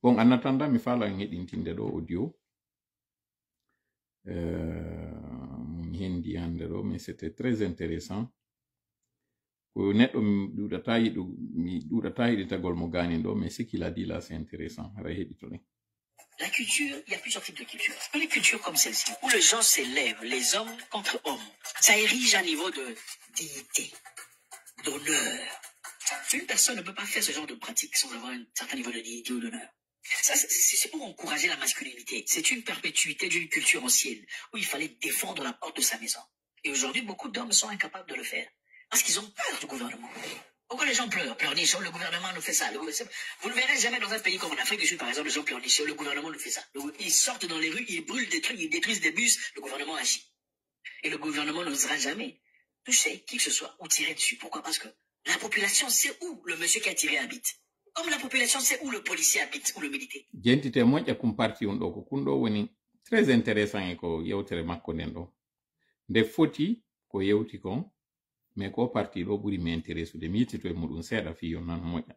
Bon, en attendant, mi fala ngedintinde do audio. Hindi hande do, mais c'était très intéressant. Ko neddo mi dudata yidi tagol mo gani do, mais ce qu'il a dit là c'est intéressant. La culture, il y a plusieurs types de cultures. Une culture comme celle-ci, où les gens s'élèvent, les hommes contre hommes. Ça érige un niveau de dignité, d'honneur. Une personne ne peut pas faire ce genre de pratique sans avoir un certain niveau de dignité ou d'honneur. Ça, c'est pour encourager la masculinité. C'est une perpétuité d'une culture ancienne, où il fallait défendre la porte de sa maison. Et aujourd'hui, beaucoup d'hommes sont incapables de le faire, parce qu'ils ont peur du gouvernement. Pourquoi les gens pleurent? Pleurnichent, le gouvernement nous fait ça. Vous ne verrez jamais dans un pays comme en Afrique du Sud, par exemple, les gens pleurnichent, le gouvernement nous fait ça. Ils sortent dans les rues, ils brûlent des trucs, ils détruisent des bus, le gouvernement agit. Et le gouvernement n'osera jamais toucher qui que ce soit ou tirer dessus. Pourquoi? Parce que la population sait où le monsieur qui a tiré habite. Comme la population sait où le policier habite ou le militaire. Gentite moƴƴa kumparti on ɗo ko kunɗo woni très intéressant e ko yewtere makko nden ɗo nde foti ko yewti kon mais ko parti ɗo ɓuri mi intéressude mi yettito e muɗum seeɗa fiyon nan moƴƴa.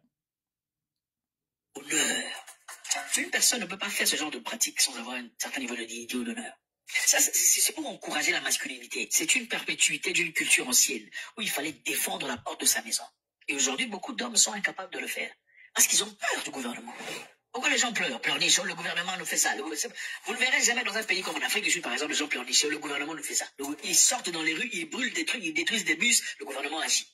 Honneur. Une personne ne peut pas faire ce genre de pratique sans avoir un certain niveau de dignité ou d'honneur. Ça, c'est pour encourager la masculinité. C'est une perpétuité d'une culture ancienne, où il fallait défendre la porte de sa maison. Et aujourd'hui, beaucoup d'hommes sont incapables de le faire, parce qu'ils ont peur du gouvernement. Pourquoi les gens pleurent? Pleurnichent, le gouvernement nous fait ça. Vous ne verrez jamais dans un pays comme en Afrique du Sud, par exemple, les gens pleurnichent, le gouvernement nous fait ça. Ils sortent dans les rues, ils brûlent des trucs, ils détruisent des bus, le gouvernement agit.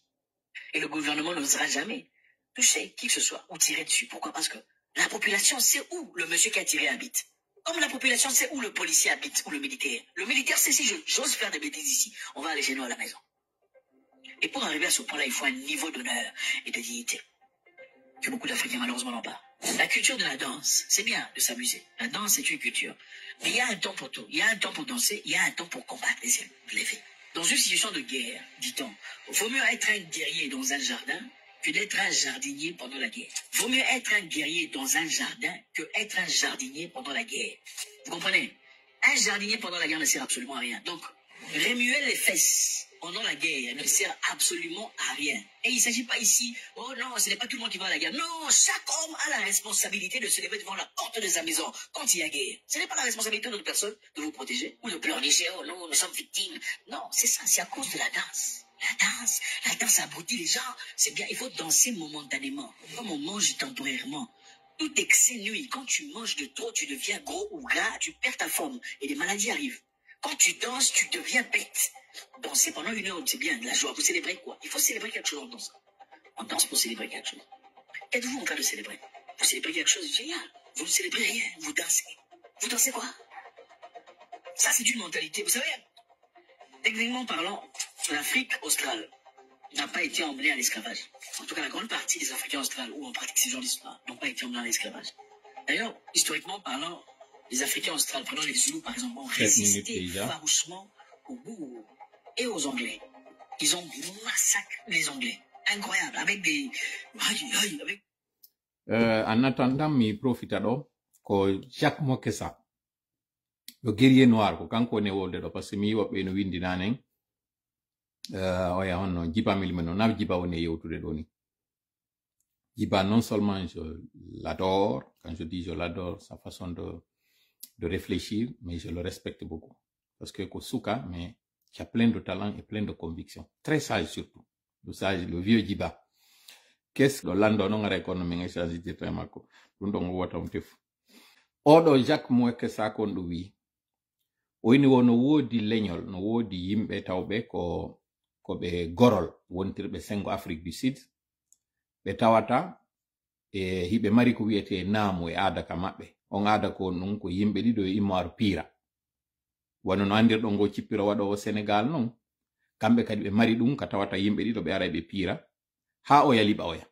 Et le gouvernement n'osera jamais toucher qui que ce soit ou tirer dessus. Pourquoi? Parce que la population sait où le monsieur qui a tiré habite. Comme la population sait où le policier habite ou le militaire. Le militaire sait si j'ose faire des bêtises ici, on va aller chez nous à la maison. Et pour arriver à ce point-là, il faut un niveau d'honneur et de dignité que beaucoup d'Africains malheureusement n'ont pas. La culture de la danse, c'est bien de s'amuser. La danse, c'est une culture. Mais il y a un temps pour tout. Il y a un temps pour danser, il y a un temps pour combattre les faits. Dans une situation de guerre, dit-on, il vaut mieux être un guerrier dans un jardin que d'être un jardinier pendant la guerre. Il vaut mieux être un guerrier dans un jardin que être un jardinier pendant la guerre. Vous comprenez? Un jardinier pendant la guerre ne sert absolument à rien. Donc, remuer les fesses pendant la guerre ne sert absolument à rien. Et il ne s'agit pas ici, oh non, ce n'est pas tout le monde qui va à la guerre. Non, chaque homme a la responsabilité de se lever devant la porte de sa maison quand il y a guerre. Ce n'est pas la responsabilité d'autres personnes de vous protéger ou de pleurnicher, oh non, nous sommes victimes. Non, c'est ça, c'est à cause de la danse. La danse abrutit les gens. C'est bien, il faut danser momentanément, comme on mange temporairement. Tout excès nuit. Quand tu manges de trop, tu deviens gros ou gras, tu perds ta forme et des maladies arrivent. Quand tu danses, tu deviens bête. Danser pendant 1 heure, c'est bien, de la joie. Vous célébrez quoi? Il faut célébrer quelque chose en dansant. On danse pour célébrer quelque chose. Qu'êtes-vous en train de célébrer? Vous célébrez quelque chose de génial. Vous ne célébrez rien, vous dansez. Vous dansez quoi? Ça, c'est une mentalité. Vous savez, techniquement parlant, l'Afrique australe n'a pas été emmenée à l'esclavage. En tout cas, la grande partie des Africains australes où on pratique ces genres d'histoire n'ont pas été emmenés à l'esclavage. D'ailleurs, historiquement parlant, les Africains australes, prenons les Zoulous par exemple, ont résisté farouchement aux Boers et aux Anglais. Ils ont massacré les Anglais. Incroyable, avec des... Avec... En attendant, mi profita ɗo ko Jacques Mokesa le guerrier noir ko kanko ne wolde ɗo parce que mi woɓɓe no windi nanen oya honno Djiba Milme no na Djiba woni yewtude ɗo ni. Djiba, non seulement je l'adore, quand je dis je l'adore, sa façon de réfléchir, mais je le respecte beaucoup. Parce que Kosuka, mais qui a plein de talent et plein de convictions. Très sage surtout. Le sage, le vieux Djiba. Qu'est-ce que l'Ando non économique échange de Tremako? L'Undon Watam Tif. Odo Jacques Mokesa kondo wi. Oyni wono wodi leñol, no wodi yimɓe tawɓe ko ɓe gorol wontirɓe sengo Afrique du Sud. Ɓe tawata e hiɓe mari ko wiyete naamu e aada ka maɓɓe. On aada ko non ko yimɓe ɗiɗo e immaaru piira. Wano no andirɗon go cippira waɗo o Sénégal non. Kamɓe kadi ɓe mari ɗum ka tawata yimɓe ɗiɗo ɓe ara ɓe piira. Ha o yaliɓa oya.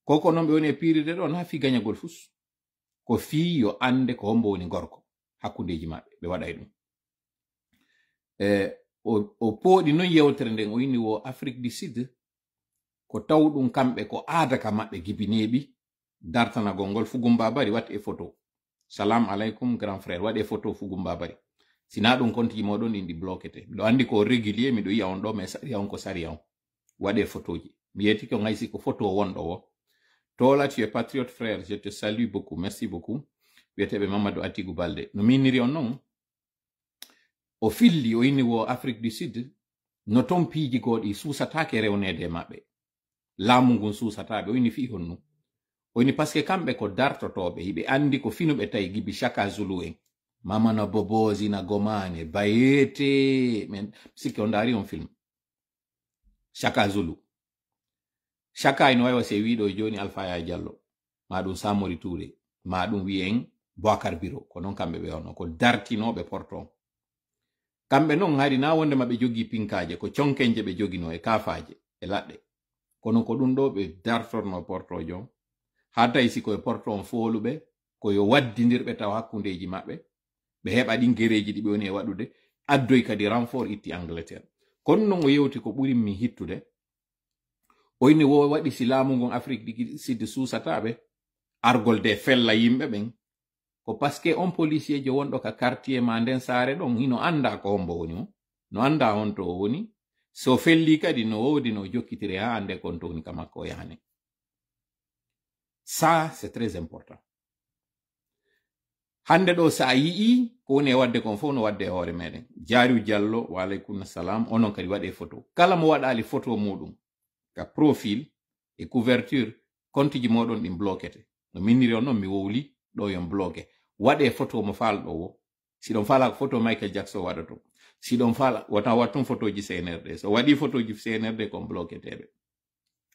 Koko non ɓe woni e piiride ɗo na fi gañagol fus. Ko fi yo ande ko hombo woni gorko. Hakkundeji maɓɓe ɓe waɗa e ɗum. O pooɗi non yewtere nden o inni wo Afrique du Sud ko tawɗum kamɓe ko aada ka maɓɓe gibineeɓi dartanagol ngol Fugumba Bari watte e photo. Salam alaikum grand frère waɗe e photo Fugumba Bari. Sina ɗum konti moɗon ɗin ɗi bloquete. Miɗo andi ko régulier miɗo yi'a on ɗo mais sariya on ko sariya on. Waɗe photoji. Mi yeti ko ngaysi ko photo wonɗo o. Tola, tu es patriote, frère. Je te salue beaucoup. Merci beaucoup. Wietebe Mamadou Atigou Balde. No miniri on non. O filli o inni wo Afrique du Sud. No ton piiji goɗi susatake rewnede maɓɓe. Laamu ngun susataɓe. O inni fi honnu. O inni parce que kamɓe ko dartotoɓe. Hiɓe andi ko finuɓe tawi gibi Chaka Zulu en. Mamana Bobozi na Gomane. Bayete. Men sikki on dari on film. Chaka Zulu. Chaka ino wawa se wiɗo joni Alpha Yaya Diallo. Maɗum Samori Touré. Maɗum wi'en Boakar Biro. Ko non kamɓe ɓe ono. Ko dartinoɓe porton. Kamɓe non hari na wonde maɓe jogi pinkaje. Ko chonkenje ɓe jogino e kafaje. E laɗɗe. Kono ko ɗum ɗo ɓe dartorno portojo. Ha tawi si koye porton foluɓe. Koyo waddidirɓe taw hakkundeji maɓɓe. Ɓe heɓa ɗin gereji ɗi ɓe woni e waɗude. Addoy kadi renfort itti Angleterre. Kono non o yewti ko ɓuri mi hittude. O inni wo waɗi si laamu ngon Afrique ɗi Sud susataɓe. Argol de fella yimɓe ɓen. Ko parce que on policier jo wonɗo ka quartier ma nden saare ɗon hino anda ko hombo woni o. No anda on to o woni. So felli kadi no wodi no jokkitire ha ande kon to woni ka makko o yahane. Ça, c'est très important. Hande ɗo sa yii ko woni e wadde kon fof no wadde e hoore meɗen. Jariu Diallo wa aleykum salam onon kadi waɗe photo. Kala mo waɗali photo muɗum ka profil e couverture compte ji moɗon ɗin bloquete. No miniri on non mi wowli ɗo yon bloqué. Waɗe photo mo falɗo o. Si ɗon fala ko photo Michael Jackson waɗato. Si ɗon fala wata wattum photo ji CNRD. So waɗi photo ji CNRD kon bloqueteɓe.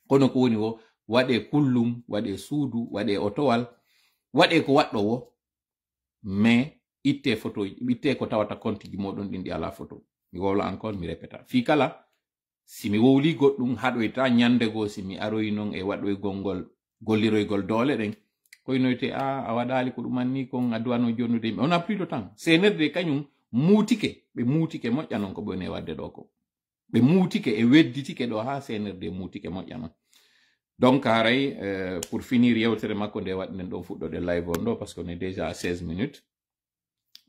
Kono ko woni o waɗe kullum, waɗe suudu, waɗe otowal, waɗe ko waɗɗo wo. Mais itte photo, itte ko tawata compte ji moɗon ɗin ɗi ala photo. Mi wowla encore mi répéta. Fi kala si mi wowli goɗɗum haɗoyta nyande go si mi aroyi non e waɗoygol ngol golliroygol doole ɗen. Koynoyte a waɗali ko ɗumanni kon aduwano jonnude yimɓe. On a plus de temps. CNRD kañum muutike. Ɓe muutike moƴƴa non ko ɓe woni e wadde ɗo ko. Ɓe muutike e wedditike ɗo ha CNRD muutike moƴƴa non. Donc haray pour finir yewtere makko nde waɗinen ɗon fuɗɗode live on ɗo parce qu'on est déjà à 16 minutes.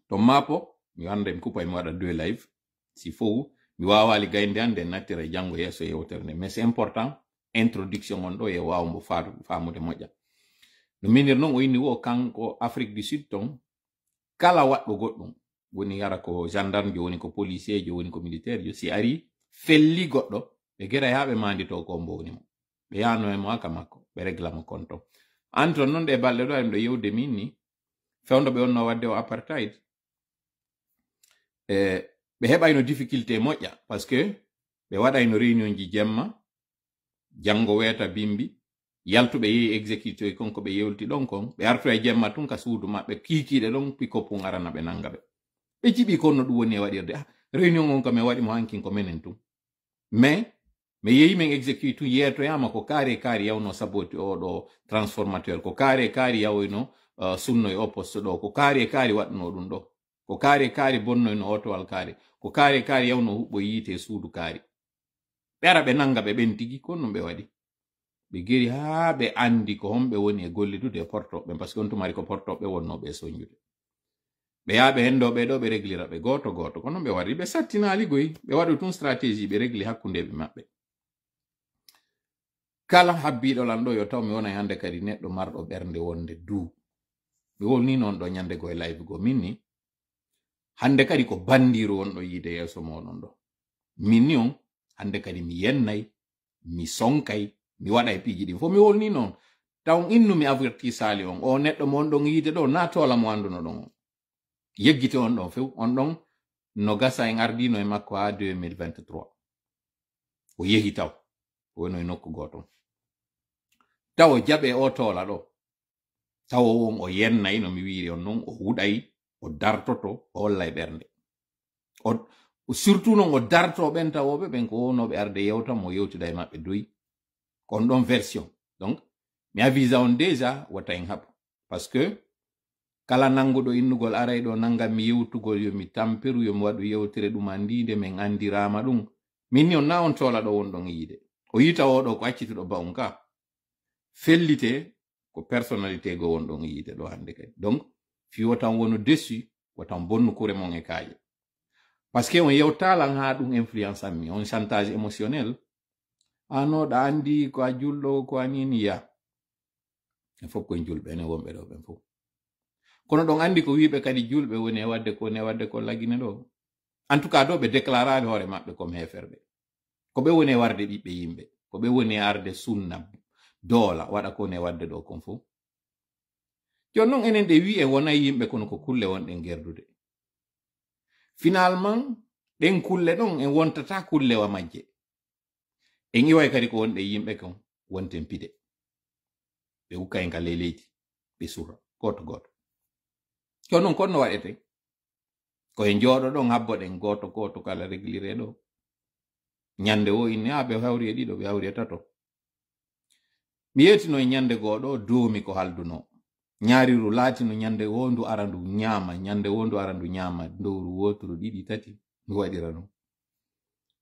To mapo mi wanda mi kupa mi waɗa 2 live si fow mi wawali gaynde hande nattira janngo yeso yewtere nde. Mais c'est important introduction on ɗo e wawmo famude moƴƴa. No minir non o inni wo kanko Afrique du Sud ton kala waɗɗo goɗɗum woni yara ko gendarme jo woni ko policier jo woni ko militaire jo si ari felli goɗɗo ɓe gera ha ɓe mandito ko mbo woni mo ɓe yano e mo haka makko ɓe régla mo konto anton non ɗe balɗe ɗo en ɗo yewde min ni fewndo ɓe onno wadde o apartheid ɓe heɓayno difficulté moƴƴa parce que ɓe waɗayno réunion ji jemma janngo weeta bimbi yaltuɓe yehi exécuté konko ɓe yewlti ɗon kon ɓe arto e jemma tun ka suudu maɓɓe kiikiiɗe ɗon pikoppu arana ɓe nanga ɓe jiɓi kon no ɗum woni e waɗirde réunion on ko min waɗi mo hankin ko menen tun mais mi yehi min exécuté tun yeetoyama ko kaari yawno saboti oɗo transformateur ko kaari yawoyno sunno e o poste ɗo ko kaari waɗno ɗum ɗo ko kaari bonnoyno otowal kaari ko kaari yawno huɓɓo yiite suudu kaari ɓe ara ɓe nanga ɓe ɓen tigi kon ɗum ɓe waɗi ɓe geri haa ɓe andi ko homɓe woni e gollidude e portoɓe par ce que on tumari ko portoɓe wonnoɓe e soñjude ɓe yaaɓe hendoɓe ɗo ɓe réglira ɓe goto ko non ɓe warri ɓe sattinali goy ɓe waɗi tun stratégie ɓe régli hakkundeɓe maɓɓe kala habbiɗo lan ɗo yo taw mi wona hande kadi neɗɗo marɗo ɓernde wonde duu mi wolni noon ɗo nyande go e live go min ni hande kadi ko bandiru wonɗo yiide yeeso moɗon ɗo min ni on hande kadi mi yennay mi sonkay mi waɗa e piiji ɗin fof mi wolni noon taw innu mi averti sali on o neɗɗo mo on ɗon yiide ɗo na tola mo anduno ɗon on yeggite on ɗon few on ɗon no gasa en ardino e makko ha 2023 o yehi taw wono e nokku goto taw o jaɓe o tola ɗo taw on o yennay no mi wiiri on non o huɗay o dartoto o holla e ɓernde surtout non o darto ɓen tawoɓe ɓen ko wonoɓe arde yewta mo yewtida e maɓɓe doyi kon ɗon version donc mi avisa on déjà wata en haɓ parce que kala nanguɗo innugol aray ɗo nangam mi yewtugol yomi tampiru yomi waɗu yewtere ɗum andide min andirama ɗum min ni on na on tola ɗo wonɗon yiide o yita oɗo ko accituɗo ba on ka fellite ko personnalité go wonɗon yiide ɗo hande kadi donc fi wotan wono dessus wotan bonnu kure mon e kaaje parce que on yewtalan ha ɗum influence ammi on chantage émotionnel ano ɗa andi ko a julɗo ko anini ya e fof koye julɓe ene wonɓe ɗo ɓen fof kono ɗon andi ko wiɓe kadi julɓe woni e wadde ko lagine ɗo en tout cas ɗo ɓe déclarade hoore maɓɓe comme heferɓe ko ɓe woni e warde ɓiɓɓe yimɓe ko ɓe woni e arde sunna doola waɗa ko ne wadde ɗo kon fof jon noon enen ɗe wi e wona yimɓe kono ko kulle wonɗen gerdude finalement ɗen kulle ɗon en wontata kullewa majje en iway kadi ko wonɗe yimɓe kon wonten pide ɓe hukka en ka leydi ɓe sura goto goto jon noon konno waɗete koye jooɗo ɗon habboɗen goto kala régliré ɗo ñande o inni ɓe hawri e ɗiɗo ɓe hawri e tato mi yetino e ñande goɗo doomi ko halduno ñaariru laatino ñande wo ndu ara ndu ñaama ñande wo ndu ara ndu ñaama dowru woturu ɗiɗi tati ndu waɗira ɗum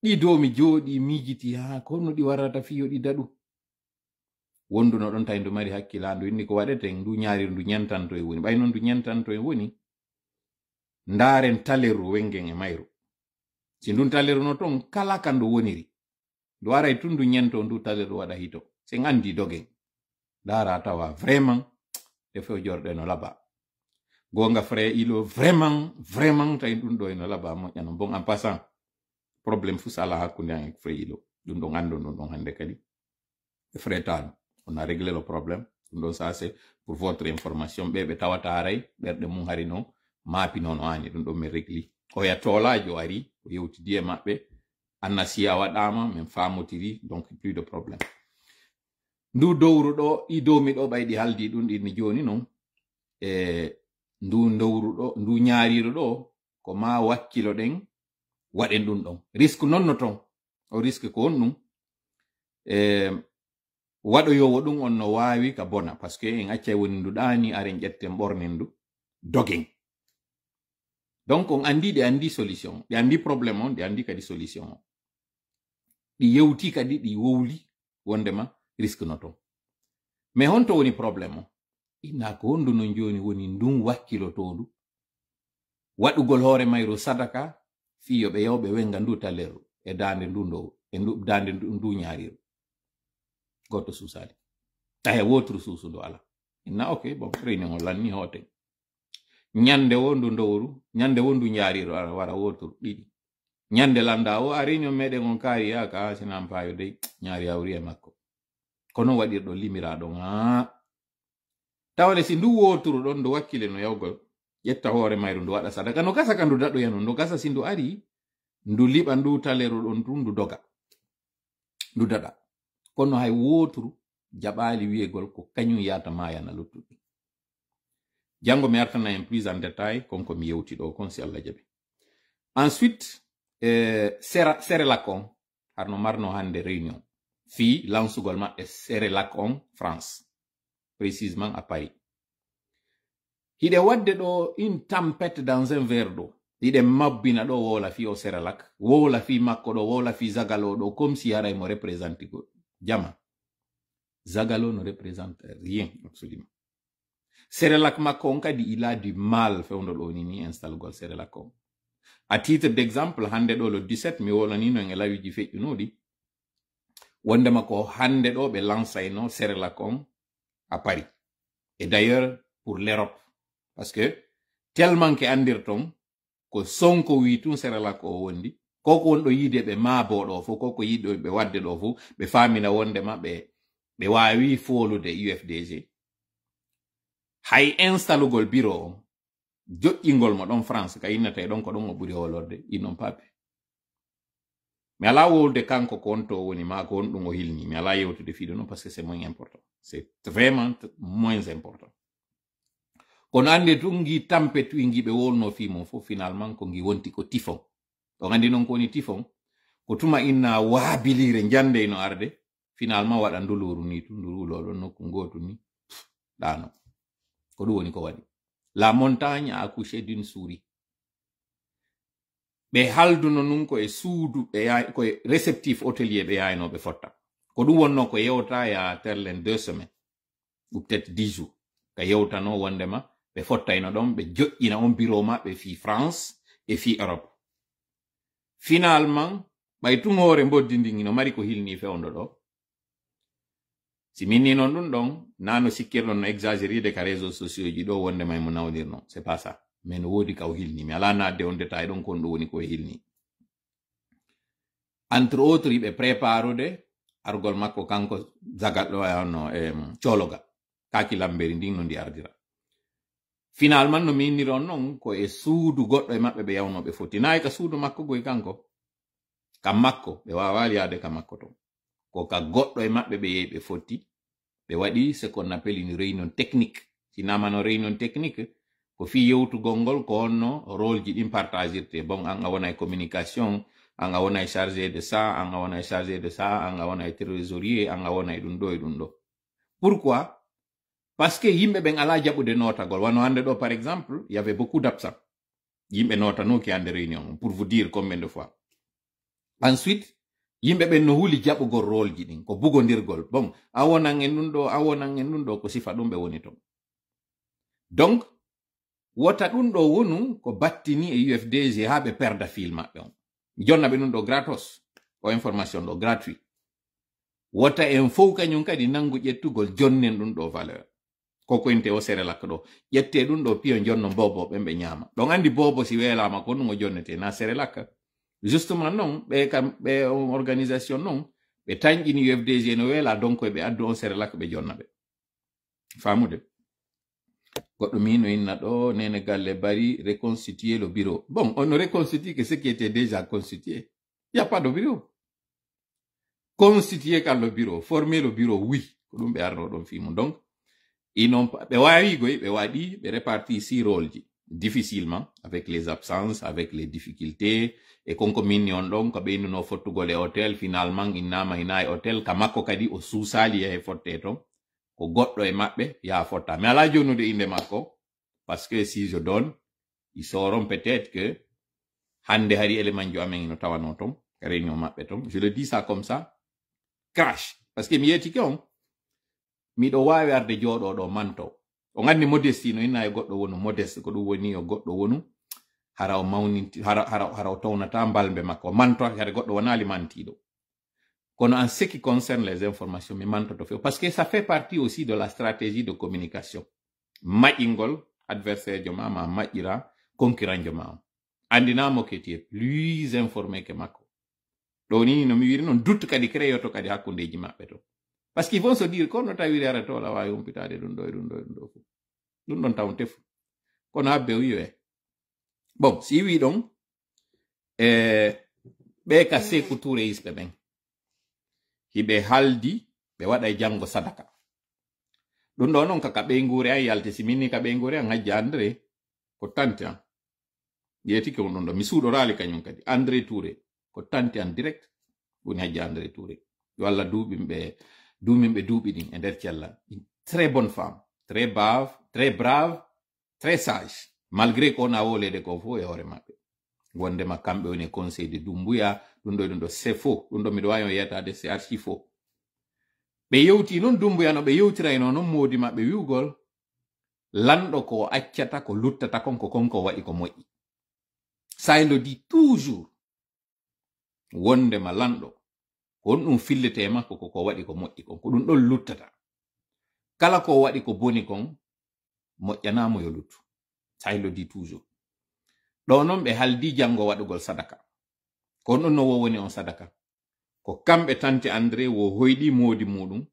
ɗi doomi jooɗi miijiti ha kono ɗi warata fiyo ɗi daɗu wonduno ɗon tawi ndu mari hakkilandu inni ko waɗeten ndu ñaariru ndu ñentanto e woni ɓay noon ndu ñentanto e woni ndaaren taleru wengen e mayru si ndun taleru no ton kala ka ndu woniri ndu aray tun ndu ñento ndu taleru waɗa hito sen andi dogen ndara tawa vraiment defo jorɗe no laba gonga frère ilo vraiment tawi ɗum ɗo eno laba moƴƴano bon en passant probléme fu sala hakkunde an e frère ilo ɗum ɗon andu ɗum ɗon hande kadi e frère tano on a réglé le problème ɗum ɗon ça c'est pour votre information ɓe tawata aray ɓerɗe mum hari no maapi noon o ani ɗum ɗon mi régli oya toolajo ari o yewtidi e maɓɓe annasiya waɗama min famotiri donc plus de problème ndu dowru ɗo ɗi domi ɗo ɓayɗi haldi ɗum ɗinni joni noon e ndu dowru ɗo ndu ñaariru ɗo ko ma wakkilo ɗen waɗen ɗum ɗon risque nonno ton o risque ko on ɗum waɗoyowo ɗum on no wawi ka bona par ce que en accay woni ndu ɗani aren ƴetten ɓornen ndu dogen donc on andi ɗe andi solution ɗe andi probléme on ɗe andi kadi solution o ɗi yewti kadi ɗi wowli wondema risque no ton mais honto woni probléme o inna ko hondu non joni woni ndun wakkiloto ndu waɗugol hoore mayru sadaka fiyo ɓe yawɓe wenga ndu taleru e dande ndu ndow e dande ndu ñaariru goto suusali tahe wotru suusu ndu ala inna ok bon réunion o lanni hoten ñande wo ndu ndowru ñande wo ndu ñaariru ara wara wotru ɗiɗi ñande landa o a réunion meɗen on kaari yaka sinan payo dey ñaari hawri e makko kono waɗirɗo limiraɗon tawale si ndu woturu ɗon ndu wakkile no yawgol ƴetta hoore mayru ndu waɗa sadaka no gasa ka ndu daɗoyano ndu gasa si ndu ari ndu liɓa ndu taleru ɗon tun ndu doga ndu daɗa kono hay woturu jaɓali wiyegol ko kañum yata mayana luttuɗi jango mi artana en plus en détail konko mi yewti ɗo kon si Allah jaɓi ensuite Serelak on harno marno hande réunion fi lansugol maɓɓe Serelak on France précisément à Paris hiɗe wadde ɗo une tempête dans un verre d'eau hiɗe mabbina ɗo wola fi o Serelak wola fi makko ɗo wola fi Zagalo ɗo comme si haray mo représente go jama Zagalo ne représente rien absolument Serelak makko on kadi il a du mal fewndo ɗo ni installe gol Serelak on à titre d'exemple hande ɗo le 17 mi wolanino en e lawiji feƴƴunoɗi wondema ko hande ɗo ɓe lansayno Serelak on à Paris et d'ailleurs pour l'Europe parce que tellement que andirton ko Sonko wi tun Serelak o wondi koko wonɗo yiide ɓe maabo ɗo fo koko yiɗo ɓe wadde ɗo fo ɓe famina wondema ɓe wawi folude UFDG hay installugol bureau on joƴƴingol mo ɗon France ka innata ɗon ko ɗon o ɓuri holorde innon pape mi ala wolde kanko ko wonto woni ma ko won ɗum o hilni mi ala yewtude fiɗo non parce que c'est moins important c'est vraiment moins important kono ande tun gi tampe tu ngi ɓe wolno fimon fof finalement ko ngi wonti ko typhon on andi noon ko woni typhon ko tuma inna waabilire jande no arde finalement waɗa nduluru ni tu ndululo ɗon nokku gotu ni ɗano ko ɗum woni ko waɗi la montagne a accouché d'une souris ɓe halduno nun ko e suudu ɓe koye réceptif hôtelier ɓe yayno ɓe fotta ko ɗum wonno ko yewta ya terlen 2 semaines ou peut-être 10 jours ka yewtano wondema ɓe fottayno ɗon ɓe joƴƴina on bureau maɓɓe fi France e fi Europe finalement ɓay tun hoore mboddindi no mari ko hilni fewndo ɗo si minni non ɗum ɗon nano sikkirɗon no exagéride ka réseaux sociaux ji ɗo wonde may mo nawdir non c'est pas ça mais no wodi kaw hilni mi ala nadde on détail ɗon kon ɗo woni ko hilni entre autres yiɓe préparude argol makko kanko zagalɗo no cologa kaki lamberi ndin no ndi ardira finalement no minniron non ko e suudu goɗɗo e maɓɓe ɓe yawnoɓe foti nayi ka suudu makko goy kanko kam makko ɓe wawali yaade ka makko ton ko ka goɗɗo e maɓɓe ɓe yehi ɓe foti ɓe waɗi ce qu'on appelle une réunion technique sinamano réunion technique ko fi yewtugol ngol ko honno rôle ji ɗin partagirte bon an a wona e communication an a wona e chargé de ça an a wona e chargé de ça an a wona e trésorier an a wona e ɗum ɗo e ɗum ɗo pourquoi parce que yimɓe ɓen ala jaɓude notagol wano hande ɗo par exemple il y avait beaucoup d'absents yimɓe notanoki hande réunion pour vous dire combien de fois ensuite yimɓe ɓen no huli jaɓugol rôle ji ɗin ko bugodirgol bon a wonan en ɗum ɗo a wonan en ɗum ɗo ko sifa ɗum ɓe woni ton donc wota ɗum ɗo wonu ko battini e UFDG ha ɓe perda fil maɓɓe on jonna ɓe ɗum ɗo gratos o information ɗo gratuit wota en fof kañum kadi nangu ƴettugol jonnen ɗum ɗo valeur koko inte o Serelak ɗo ƴette ɗum ɗo piyo jonno bobo ɓen ɓe ñaama ɗon andi bobo si welama ko ɗum o jonnete na Serelak justement non ɓe organisation non ɓe tañƴini UFDG no wela donc ɓe addu on Serelak ɓe jonna ɓe famude goɗɗo min no inna ɗo nene galle bari reconstituer le bureau bon on ne reconstitue que ce qui était déjà constitué il y a pas de bureau constituer kan le bureau former le bureau oui ko ɗum ɓe arno ɗon fimu donc ɓe wawi goy ɓe waɗi ɓe réparti 6 rôles ji difficilement avec les absences avec les difficultés e konko minni on ɗon ko ɓeynuno fottugol e hôtel finalement innama ina e hôtel ka makko kadi o suusali yahe fotte ton ko goɗɗo e maɓɓe ya fotta mais ala jonude inde makko parce que si je donne ils sauront peut-être que hande hari élément jo amen ino tawano ton réunion maɓɓe ton je le dis ça comme ça crash parce que mi yetike on miɗo wawi arde jooɗo ɗo manto o gandi modestie no inna e goɗɗo wonu modeste ko ɗum woni o goɗɗo wonu hara o mawninti hara o tawnata mbalbe makko manto hare goɗɗo wonali mantiɗo kono en ce qui concerne les informations mi mantoto few parce que ça fait partie aussi de la stratégie de communication maƴƴingol adversaire jo ma maƴƴira concurrent jo ma andinamo que tu es plus informé que makko ɗo ni no mi wiri noon doute kadi créoto kadi hakkundeji maɓɓe to parce qu'ils vont se dire kono tawiri ara to la wawi humpitade ɗum ɗo e ɗum ɗo e ɗum ɗo fu ɗum ɗon taw tefu kono habbe o wiwe bon si wi ɗon ɓe ka Sékou Touré isɓe ɓen hiɓe haldi ɓe waɗa e janngo sadaka ɗum ɗo noon kaka ɓeygure an yalte si minni ka ɓeygure an hajja André ko tante an yetike on ɗum ɗo mi suuɗorali kañum kadi André Touré ko tante an direct woni hajja André Touré yo Allah duuɓimɓe duuɓi ɗin e nder cellal très bonne femme très brave très sage malgré ko na wolede ko fo e hoore maɓɓe wondema kamɓe woni conseil de Doumbouya ɗum ɗo c'est faux ɗum ɗo miɗo wawi o yiyatade c'est archi faux ɓe yewti noon Doumbouya no ɓe yewtirayno noon moodi maɓɓe wiwgol lanɗo ko accata ko luttata kon ko konko waɗi ko moƴƴi ça il le dit toujours wondema lanɗo ko on ɗum fillete makko ko waɗi ko moƴƴi kon ko ɗum ɗon luttata kala ko waɗi ko boni kon moƴƴanamo yo luttu ça il le dit toujours ɗo noon ɓe haldi janngo waɗugol sadaka ko ɗon no wowoni on sadaka ko kamɓe tante André wo hoyɗi moodi muɗum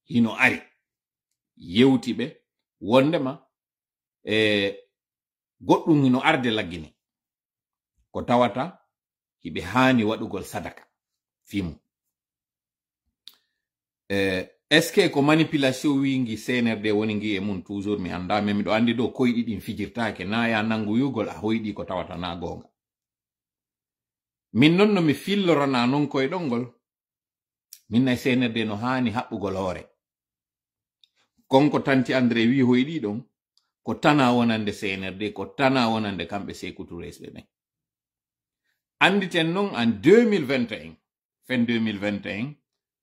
hino ari yewti ɓe wondema goɗɗum hino arde laggine ko tawata hiɓe haani waɗugol sadaka fimu est ce que ko manipulation wingi CNRD woni ngi e mum toujours mi anda mais miɗo andi ɗo koyɗi ɗin fijirtake na ya nangu yugol a hoyɗi ko tawata na gonga min non no mi fillorana non koyɗol ngol min nay CNRD no haani haɓɓugol hoore konko tanti André wi hoyɗi ɗon ko tana wonande CNRD ko tana wonande kamɓe Sékou Touré ɓe ɓen anditen non en 2021 fin 2021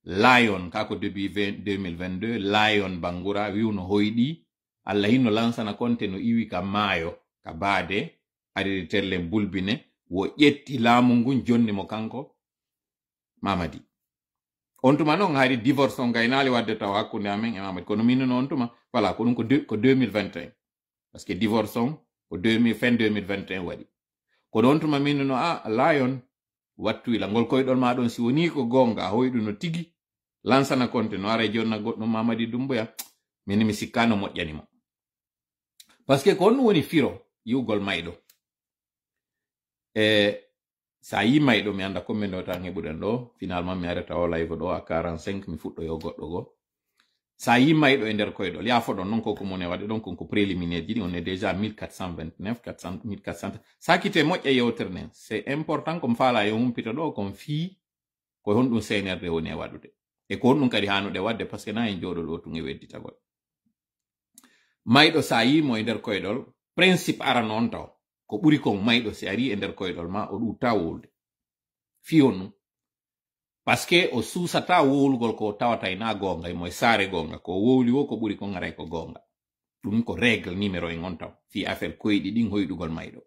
Lion kako début 2022 Lion Bangoura wiwno hoyɗi Allah hinno lansana konte no iwi ka maayo ka baade ariri tellen bulbine wo ƴetti laamu ngun jonni mo kanko Mamadi on tuma non hari divorce on gaynali wadde taw hakkunde amen e Mamadou kono min non tuma voilà ko dum ko 2021 parce que divorce on ko fin 2021 wadi ko don tuma min no Lion wattu ila ngol koydol ma don si woni ko gonga hoydu no tigi lansana konte no ara jonna goddo Mamadi Doumbouya min mi sikkano mojjani mo parce que ko on woni firo yugol maydo sa yi maydo mi anda comme no tan hebuden do finalement mi areta o live do a 45 mi fuddo yo goddo go sa yi maydo e der koydol ya fodon non ko mo ne wade donc ko préliminaire jidi on est déjà 1429 400 1400 sa kite mojje yewterne c'est important comme fala yo humpito do comme fi ko hondum senerde woni wadude e ko hondum kadi hanude wadde parce que na en jodo do tun e weddita gol maydo sa yi mo e der koydol principe ara non taw ko buri ko maydo si ari e der koydol ma o du tawolde fionu parce que o susata wolgol ko tawata ina gonga e moy sare gonga ko wowli wo ko buri ko ngare ko gonga dum ko règle numéro 1 on taw fi affaire koydi din hoydugol maydo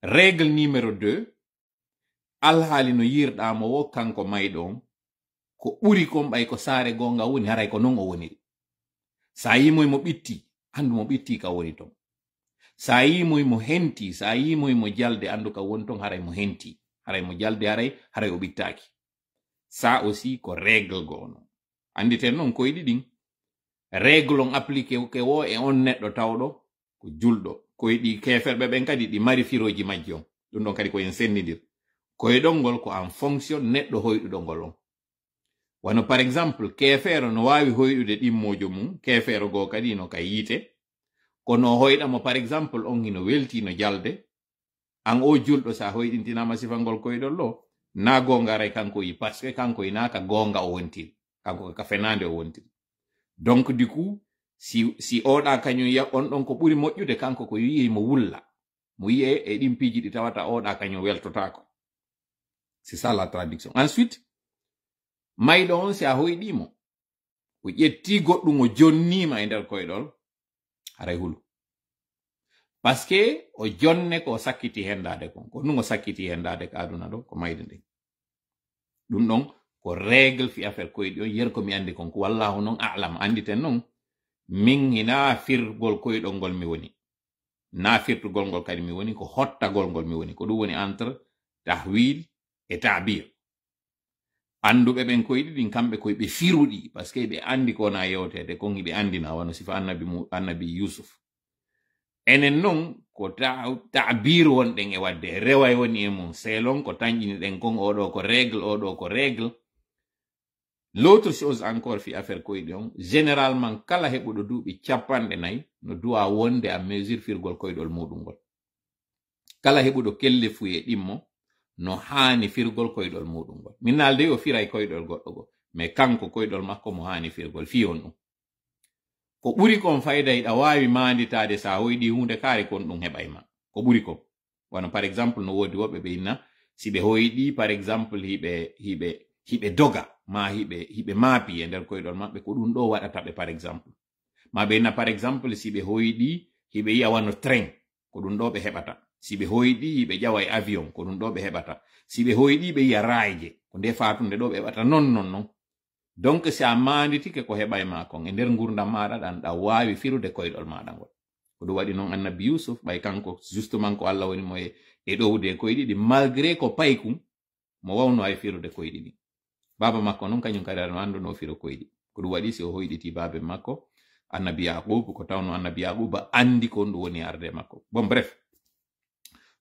règle numéro 2 alhaali no yirda mo wo kanko maydo ko buri ko bay ko sare gonga woni haray ko non o woni sa yi moy mo bitti andu mo bitti ka woni ton sa yi moy mo henti sa yi moy mo jalde andu ka won ton haray mo henti haray mo jalde haray o bittaki ça aussi ko règle gono anditen non ko yidi din règle on appliqué ke wo e on neddo tawdo ko juldo ko yidi keferbe ben kadi di mari firoji majjo dum don kadi ko en sendidir ko e dongol ko en fonction neddo hoydu dongol on wano par exemple kefero no wawi hoydude dimmojo mum kefero go kadi no kay yite kono hoyda mo par exemple on hino welti no jalde an o juldo sa hoydintinama sifangol koydol lo na gonga ray kanko yi parce que kanko ina ka gonga o wonti kanko ka fenande o wonti donc du coup si oda kanyu ya on don ko buri mojjude kanko ko yi mo wulla mo yi e dim piji di tawata oda kanyu weltota ko c'est ça la traduction ensuite maydo on si a hoydimo o yetti goddum o jonnima e der koydol haray hulu parce que o jonne ko sakkiti hendade ko nungo sakkiti hendade ka aduna do ko mayde de dum non ko règle fi affaire koydi o yer ko mi andi kon ko wallahu non a'lam anditen non min hina firgol koydol ngol mi woni na firtugol ngol kadi mi woni ko hottagol ngol mi woni ko dum woni entre tahwil et ta'bir andube ben koydi din kambe koy be firudi parce que be andi ko na yewtede ko ngi be andina wano sifa annabi Yusuf enen non ko ta'bir wonden e wadde reway woni e mum selon ko tanjini den kon odo ko règle l'autre chose encore fi affaire koydi on généralement kala hebudo duubi capande nay no duwa wonde a mesure firgol koydol mudum gol kala hebudo kelle fuye dimmo no haani firgol koydol mudum gol minnalde o firay koydol goddo go mais kanko koydol makko mo haani firgol fi on ko buri kon fayda ida wawi manditade sa hoydi hunde kare kon dum hebayma ko buri ko wano par exemple no wodi wobbe be inna si be hoydi par exemple hibe doga ma hibe mapi e der koydol mabbe ko dum do wadata be par exemple ma be na par exemple si be hoydi hibe yi'a wano train ko dum do be hebata si be hoydi hibe jawa e avion ko dum do be hebata si be hoydi be yi'a raije ko de fatunde do be hebata non donc si a manditi ke ko hebay ma kon e der ngurdam maada dan da wawi firude koydol maada ngol ko do wadi non annabi Yusuf bay kanko justement ko Allah woni mo e dowde koydi di malgré ko paykum mo wawno ay firude koydi di baba makko non kanyum kadar no ando no firo koydi ko do wadi si o hoyditi babe makko annabi Yaqub ko tawno annabi Yaqub andi ko ndu woni arde makko bon bref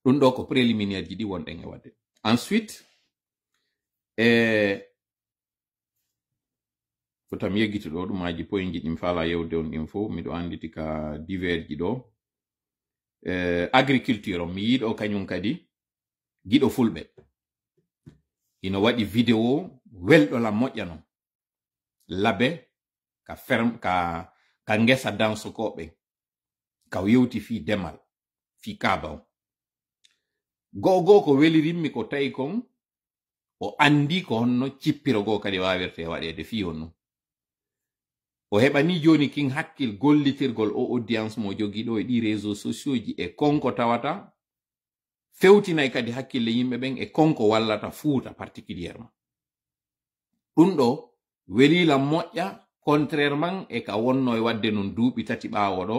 dun do ko préliminaire ji di wonden e wadde ensuite ko tam yeggito do dumaji poyinji dim fala yewde on info mi do anditi ka divers ji do agriculture mi yido kanyum kadi gido fulbe ino wadi video weldo la mojjano labe ka ferm ka ngesa danso kobe ka yewti fi demal fi kabaw go ko welirimmi ko tay kon o andi ko honno cippiro go kadi wawirte wadede fi honno o heɓani joni king hakkil gollitirgol o audience mo jogiɗo e ɗi réseaux sociaux ji e konko tawata fewtinay kadi hakkille yimɓe ɓen e konko wallata fuuta particulièrement ɗum ɗo welila moƴƴa contrairement e ka wonno e wadde non duuɓi tati ɓaawo ɗo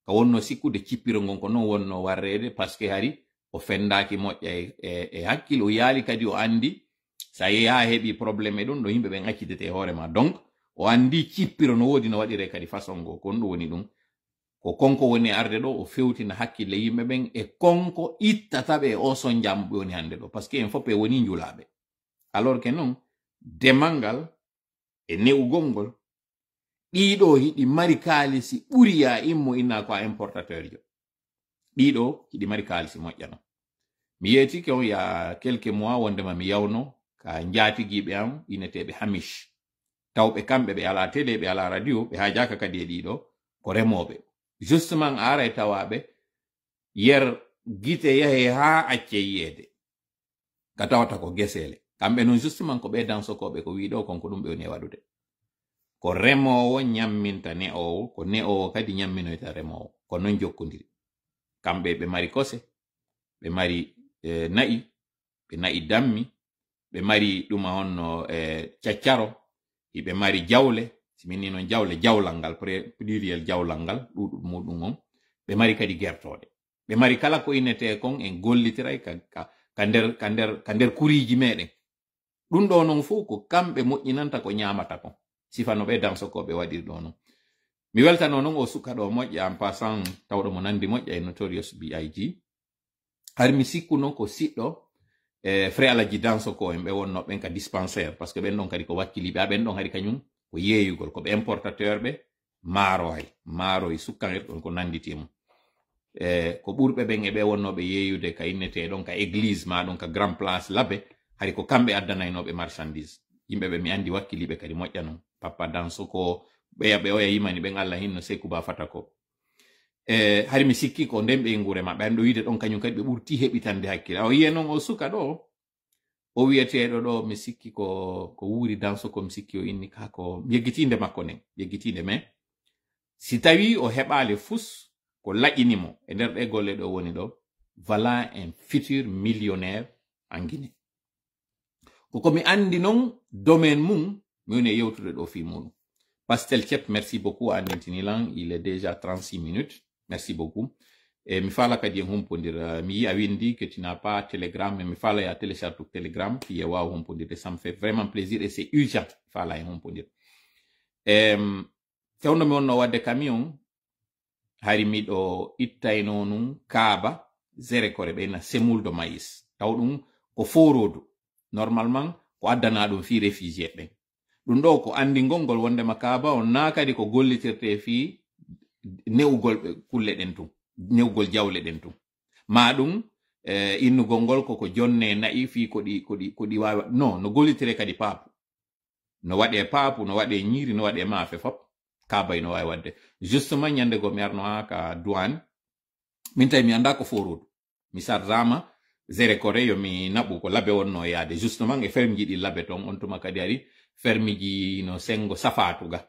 ka wonno sikkude cippiro ngon ko non wonno warrede par ce que hari o fendaki moƴƴa e hakkille o yaali kadi o andi sa yeeha heɓi probléme e ɗum ɗo yimɓe ɓe ŋaccidete hoorema donc o andi cippiro no woodi no waɗire kadi façon go kon ɗum woni ɗum ko konko woni arde ɗo o fewtina hakkille yimɓe ɓen e konko ittataɓe e o son jaamu ɓe woni hande ɗo par ce que en fof ɓe woni njulaɓe alors que non demal ngal e ne'ugol ngol ɗiɗo hiɗi mari kaalisi ɓuri ya immo inna ko a importateur jo ɗiɗo hiɗi mari kaalisi moƴƴano mi yeetike on ya quelques mois wondema mi yawno ka jaatigiɓe am ineteɓe hamish tawɓe kamɓe ɓe ala télé ɓe ala radio ɓe hajaka kadi e ɗiɗo ko remoɓe justement ara e tawaɓe yer gite yahe ha acce yiyede ka tawata ko gesele kamɓe non justement ko ɓe dansokoɓe ko wiɗo konko ɗum ɓe woni e waɗude ko remowo ñamminta ne'owo ko ne'owo kadi ñamminoyta remowo ko non jokkodiri kamɓe ɓe mari kose ɓe mari na'i ɓe na'i dammi ɓe mari ɗuma honno caccaro hiɓe mari jawle simini non jawle jawlal ngal pluriel jawlal ngal ɗuɗum muɗum on ɓe mari kadi gertoɗe ɓe mari kala ko innete kon en gollitiray ka nder kuriji meɗen ɗum ɗo non fof ko kamɓe moƴƴinanta ko ñamata kon sifano ɓe dansokoɓe waɗiri ɗo non mi weltano non o suka ɗo moƴƴa en passant tawɗo mo nandi moƴƴa e Notorious B.I.G har mi sikku non ko siɗɗo frère alaji dansoko en ɓe wonno ɓen ka dispensaire par ce que ɓen ɗon kadi ko wakkiliɓe ha ɓen ɗon hari kañum ko yeeyugol ko ɓe importateur ɓe maaro e sukkanirɗon ko nanditi mum ko ɓurɓe ɓen e ɓe wonnoɓe yeeyude ka innete ɗon ka église ma ɗon ka grand place labe hari ko kamɓe addanaynoɓe marchandise yimɓe ɓe mi andi wakkiliɓe kadi moƴƴa non papa dansoko ɓe oya yimani ɓen Allah hinno Sekou Ba Fata ko hari mi sikki ko nden ɓe ngure maɓɓe an ɗo wiide ɗon kañum kadi ɓe ɓurti heɓitande hakkille o yiye noon o suka ɗo o wiyeteɗo ɗo mi sikki ko wuuri dansoko mi sikki o inni ka ko yeggitinde makko nden yeggitinde mais si tawi o heɓali fus ko laƴinimo e nder ɗe golle ɗo woni ɗo voilà un futur millionnaire en Guinée koko mi andi non domaine mum mi woni e yewtude ɗo fi muɗum Pastel Thiep merci beaucoup a nentinilan il est déjà 36 minutes merci beaucoup et mi fala kadi en humpodira mi yi a windi que tu n'as pas Telegram mais mi fala ya télécharge Telegram qui est waw humpodirde ça me fait vraiment plaisir et c'est urgent fala e humpodir fewno mi wonno wadde camion hari miɗo ittayno nun kaaba zere kore ɓeyna semoule de maïs taw ɗum ko forodu normalement ko addana ɗum fi réfugié ɓen ɗum ɗo ko andi ngongol wondema kaaba on na kadi ko gollitirte fi newugol kulle ɗen tum newugol jawle ɗen tum ma ɗum innugol ngol koko jonne na'i fi koɗi wawi non no gollitire kadi paapu no waɗe paapu no waɗe ñiiri no waɗe maafe fop kaaba no wawi wadde justement ñande go mi arno ha ka douane min tawi mi anda ko forodu mi sarrama zere kore yo mi naɓu ko labe wonno yaade justement e ferme ji ɗi labe ton on tuma kadi ari ferme ji no sengo safatuga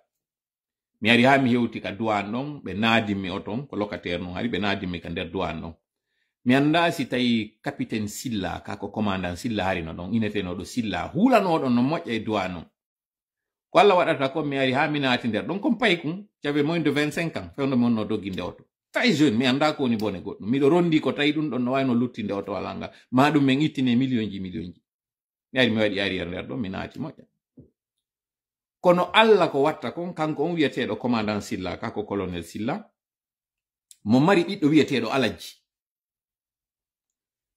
mi ari ha mi hewti ka douane ɗon ɓe naadimmi o ton ko locataire non hari ɓe naadimmi ka nder douane ɗon mi anda si tawi capitaine Silla ka ko commandant Silla hari no ɗon inetenoɗo Silla hulanoɗon no moƴƴa e douane on ko Allah waɗata ko mi ari ha mi naati nder ɗon kom paykum j'avais moins de 25 ans fewno mi wonno dogginde oto très jeune mi anda ko woni bone goɗɗum miɗo rondi ko tawi ɗum ɗon no wayno luttinde oto wala ngal ma ɗum min ittine million ji mi ari mi waɗi arriére nder ɗon mi naati moƴƴa kono Allah ko watta kon kanko on wiyeteɗo commandant Silla kako colonel Silla mo mari ɓiɗɗo wiyeteɗo Alaji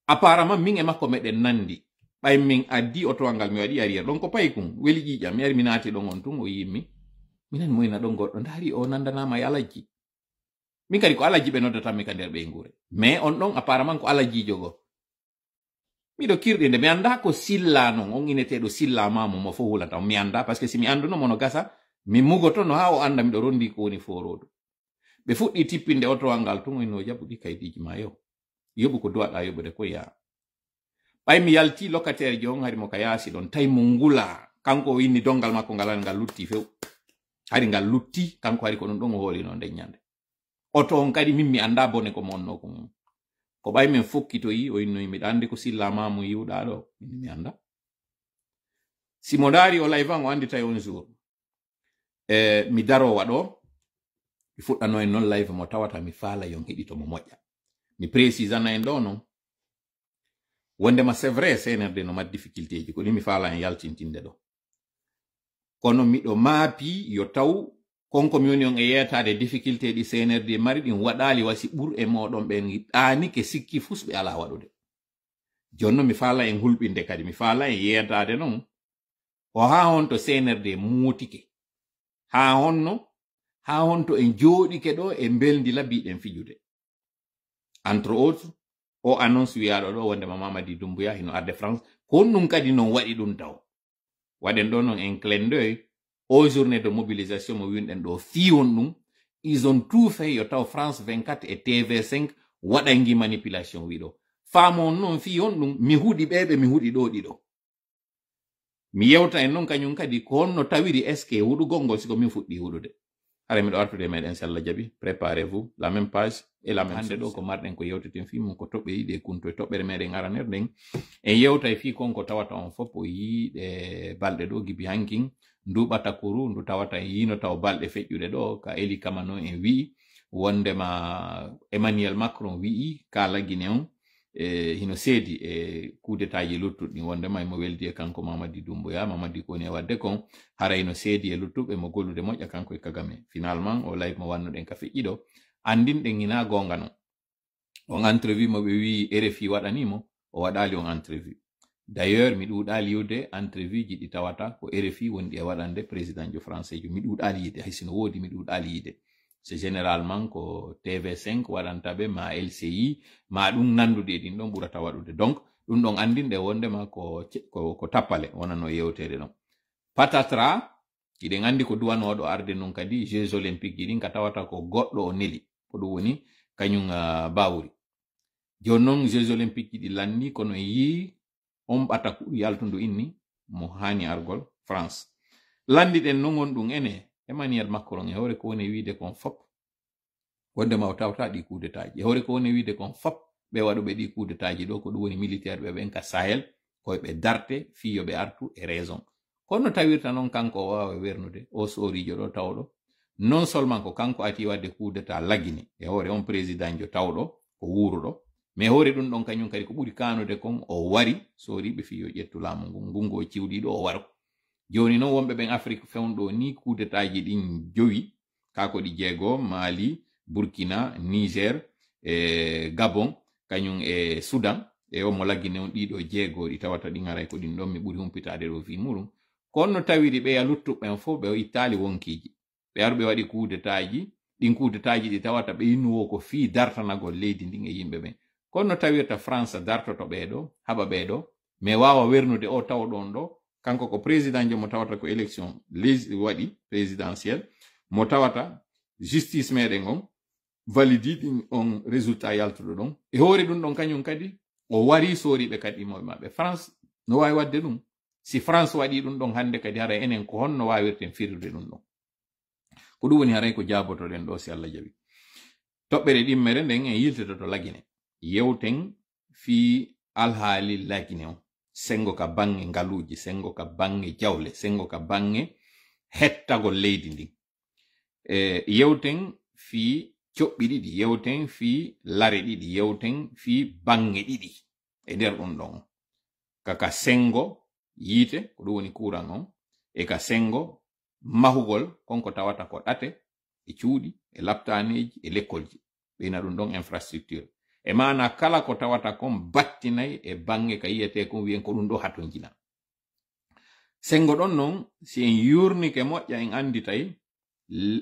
apparemment min e makko meɗen nandi ɓay min addi otowa ngal mi waɗi arriére ɗon ko paykum weli ƴiƴam mi ari mi naati ɗon on tun o yimmi minen moyna ɗon goɗɗo ndaari o nandanama e Alaji min kadi ko Alaji ɓe noddatanmi ka nder ɓe ngure mais on ɗon apparemment ko Alajijo go miɗo kirɗinde mi anda ko Silla non on ineteɗo Silla mamo mo fo hulata mi anda par ce que si mi anduno mono gasa mi mugoto no ha o anda miɗo rondi ko woni forodo ɓe fuɗɗi tippinde otowal ngal tun no jaɓuɗi kaydiji ma yoɓu ko duwaɗa yoɓude ko yaa ɓay mi yalti locataire ji on hari mo ka yaasi ɗon tawi mo ngula kanko o inni dongal makko ngal lutti few hari ngal lutti kanko hari ko ɗum ɗon o hoolino nden ñande oto on kadi min mi anda bone ko monno ko mum ko ɓay min fokkitoyi o innoyi miɗa andi ko Silla mamu yiwɗa ɗo mi anda si mo daari o live an o andi tawi on jour mi daro waɗo mi fuɗɗano en non live mo tawata mi faala yon heɗito mo moƴƴa mi précise ana en ɗo non wondema c'est vrai CNRD no mad difficulté ji ko ni mi faala en yaltintinde ɗo kono miɗo maapi yo taw konko mi woni on e yeetade difficulté ɗi CNRD mari ɗin waɗali wasi ɓur e moɗon ɓen ɗaani ke sikki fusɓe ala waɗude jonno mi faala en hulɓinde kadi mi faala en yeetade non o ha hon to CNRD muutike ha honto en jooɗike ɗo e beldila biɗen fijude entre autres o annonce wiyaɗo ɗo wondema Mamadi Doumbouya hino arde France honɗum kadi non waɗi ɗum taw waɗen ɗo non en clin d'œil aux journées de mobilisation mo winɗen ɗo fiwon ɗum ils ont tout fait yo taw France 24 et TV5 waɗangi manipulation wiɗo faamon noon fiyon ɗum mi huɗi ɓeɓe mi huɗi ɗo ɗiɗo mi yewta en noon kañum kadi ko honno tawiri est ce que huɗugol ngol siko min fuɗɗi huɗude hara miɗo artude meɗen si Allah jaɓi préparez-vous la même page et la même hande ɗo ko marɗen ko yewteten fi mum ko toɓɓe yiɗe kunto e toɓɓere meɗen araner ɗen en yewta e fi konko tawata on fof o yiiɗe balɗe ɗo gibi hankin nduɓata koru ndu tawata en yino taw balɗe feƴƴuɗe ɗo ka Eli Kamano en wi'i wondema Emmanuel Macron wi'i ka laggine on hino seedi e coup d'état ji luttuɗi wondema mo weldi e kanko Mamadi Doumbouya Mamadi koni e wadde kon hara ino seedi e luttuɓe mo gollude moƴƴa kanko e Kagame finalement o live mo wannuɗen ka feƴƴiɗo andinɗen ina gonga non on entrevue mo ɓe wi RFI waɗanimo o waɗali on entrevue d'ailleurs mi ɗuɗali yiwde entrevue ji ɗi tawata ko RFI wondi e waɗande président jo français jo mi ɗuɗali yide hay sino woodi mi ɗuɗali yide c'est généralement ko TV5 waɗantaɓe ma LCI ma ɗum nandude ɗin ɗon ɓurata waɗude donc ɗum ɗon andinde wondema ko tappale wonano yewtere ɗon patatra iɗen andi ko duwanoɗo arde non kadi jeux olympique ji ɗin ka tawata ko goɗɗo o neli ko ɗum woni kañum bawri joni noon jeux olympique ji ɗi lanni kono yi on ɓata yaltundu inni mo hani argol France landiɗen non on ɗum ene Emmanuel Macron e hore ko woni wiide kon fop wondema o tawta ɗi coup d'état ji e hore ko woni wiide kon fop ɓe waɗuɓe ɗi coup d'état ji ɗo ko ɗum woni militaire ɓe ɓen ka Sahel koyeɓe darte fiyo ɓe artu e raison kono tawirta noon kanko o wawa wernude o sorijo ɗo tawɗo non seulement ko kanko ati wadde coup d'état laggini e hore on président jo tawɗo ko wuruɗo mais hore ɗum ɗon kañum kadi ko ɓuri kanude kon o wari soriɓe fiyo ƴettu laamu ngungo o ciwɗiɗo o waro joni noon wonɓe ɓen Afrique fewnɗo ni coup d'état ji ɗin jowi kako ɗi jeego Mali Burkina Niger Gabon kañum e Soudan e o mo laggine on ɗiɗo jeego ɗi tawata ɗin aray ko ɗin ɗon mi ɓuri humpitade ɗo fi muɗum kono tawiri ɓe ya luttuɓen fof ɓe ittali wonkiji ɓe aru ɓe waɗi coup d'état ji ɗin coup d'état ji ɗi tawata ɓe yinnuwo ko fi dartanagol leydi ndin e yimɓe ɓen kono tawirta France dartoto ɓeɗo haɓa ɓeɗo mais wawa wernude o tawɗon ɗo kanko ko président jo mo tawata ko élection waɗi présidentielle mo tawata justice meɗen on validi ɗin on résultat yaltuɗo ɗon e hoore ɗum ɗon kañum kadi o wari soriɓe kadi imoɓe maɓɓe France no wawi wadde ɗum si France waɗi ɗum ɗon hande kadi haray enen ko honno wawirten firrude ɗum ɗon ko ɗum woni haray ko jabotoɗen ɗo si Allah jaɓi toɓɓere ɗimmere nden en yiltetoto lagine yewten fi alhaali lagine on sengo ka bange ngaluji sengo ka bange jawle sengo ka bange hettagol leydi ndin yewten fi coɓɓi ɗiɗi yewten fi lare ɗiɗi yewten fi bange ɗiɗi e nder ɗum ɗon kaka sengo yiite ko ɗum woni courant on e ka sengo mahugol konko tawata ko ɗate e cuuɗi e laptaneji e lekkolji ɓeyna ɗum ɗon infrastructure e mana kala ko tawata kon battinayi e bange ka yiyete kon wiyen ko ɗum ɗo hato jina sengo ɗon non si en yurnike moƴƴa en andi tawi